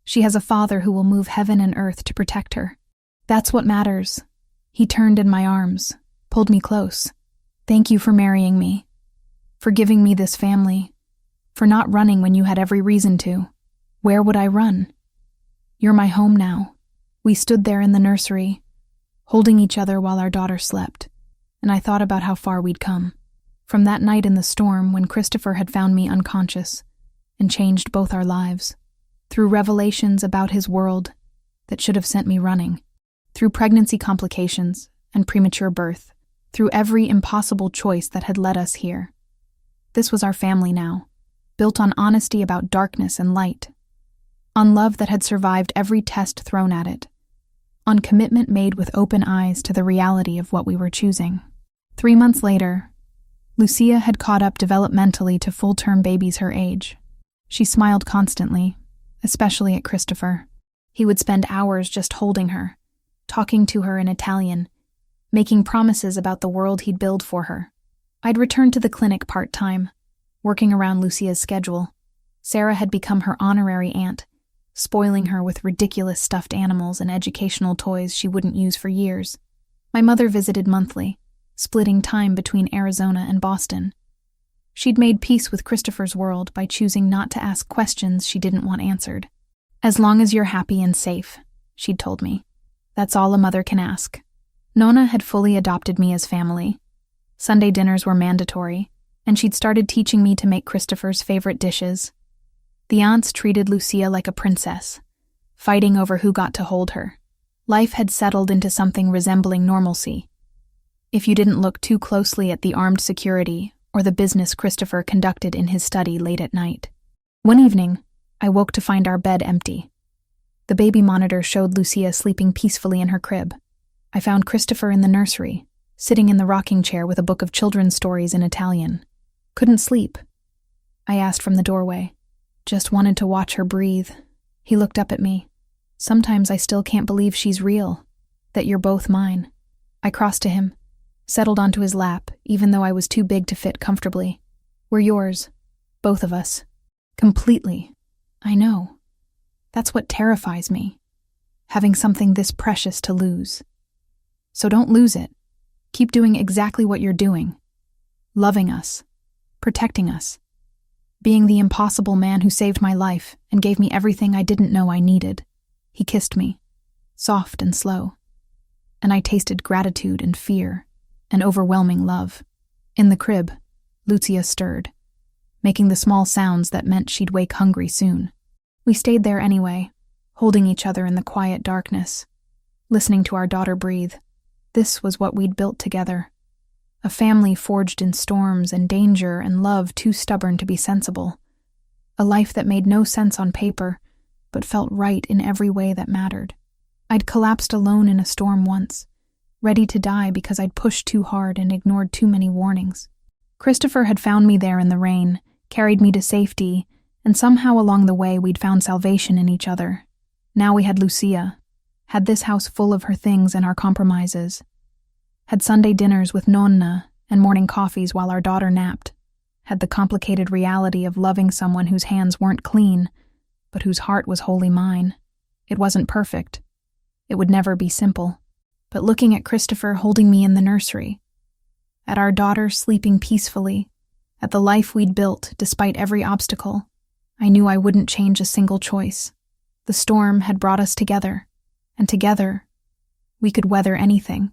She has a father who will move heaven and earth to protect her. That's what matters. He turned in my arms, pulled me close. Thank you for marrying me, for giving me this family, for not running when you had every reason to. Where would I run? You're my home now. We stood there in the nursery, holding each other while our daughter slept, and I thought about how far we'd come. From that night in the storm when Christopher had found me unconscious and changed both our lives, through revelations about his world that should have sent me running, through pregnancy complications and premature birth, through every impossible choice that had led us here. This was our family now, built on honesty about darkness and light, on love that had survived every test thrown at it, on commitment made with open eyes to the reality of what we were choosing. 3 months later, Lucia had caught up developmentally to full-term babies her age. She smiled constantly, especially at Christopher. He would spend hours just holding her, talking to her in Italian, making promises about the world he'd build for her. I'd returned to the clinic part-time, working around Lucia's schedule. Sarah had become her honorary aunt, spoiling her with ridiculous stuffed animals and educational toys she wouldn't use for years. My mother visited monthly, splitting time between Arizona and Boston. She'd made peace with Christopher's world by choosing not to ask questions she didn't want answered. As long as you're happy and safe, she'd told me. That's all a mother can ask. Nonna had fully adopted me as family. Sunday dinners were mandatory, and she'd started teaching me to make Christopher's favorite dishes. The aunts treated Lucia like a princess, fighting over who got to hold her. Life had settled into something resembling normalcy, if you didn't look too closely at the armed security or the business Christopher conducted in his study late at night. One evening, I woke to find our bed empty. The baby monitor showed Lucia sleeping peacefully in her crib. I found Christopher in the nursery, sitting in the rocking chair with a book of children's stories in Italian. Couldn't sleep. I asked from the doorway. Just wanted to watch her breathe. He looked up at me. Sometimes I still can't believe she's real, that you're both mine. I crossed to him, settled onto his lap, even though I was too big to fit comfortably. We're yours, both of us. Completely. I know. That's what terrifies me, having something this precious to lose. So don't lose it. Keep doing exactly what you're doing. Loving us. Protecting us. Being the impossible man who saved my life and gave me everything I didn't know I needed. He kissed me, soft and slow. And I tasted gratitude and fear, and overwhelming love. In the crib, Lucia stirred, making the small sounds that meant she'd wake hungry soon. We stayed there anyway, holding each other in the quiet darkness, listening to our daughter breathe. This was what we'd built together. A family forged in storms and danger and love too stubborn to be sensible. A life that made no sense on paper, but felt right in every way that mattered. I'd collapsed alone in a storm once, ready to die because I'd pushed too hard and ignored too many warnings. Christopher had found me there in the rain, carried me to safety, and somehow along the way we'd found salvation in each other. Now we had Lucia, had this house full of her things and our compromises, had Sunday dinners with Nonna and morning coffees while our daughter napped, had the complicated reality of loving someone whose hands weren't clean, but whose heart was wholly mine. It wasn't perfect. It would never be simple. But looking at Christopher holding me in the nursery, at our daughter sleeping peacefully, at the life we'd built despite every obstacle, I knew I wouldn't change a single choice. The storm had brought us together, and together, we could weather anything.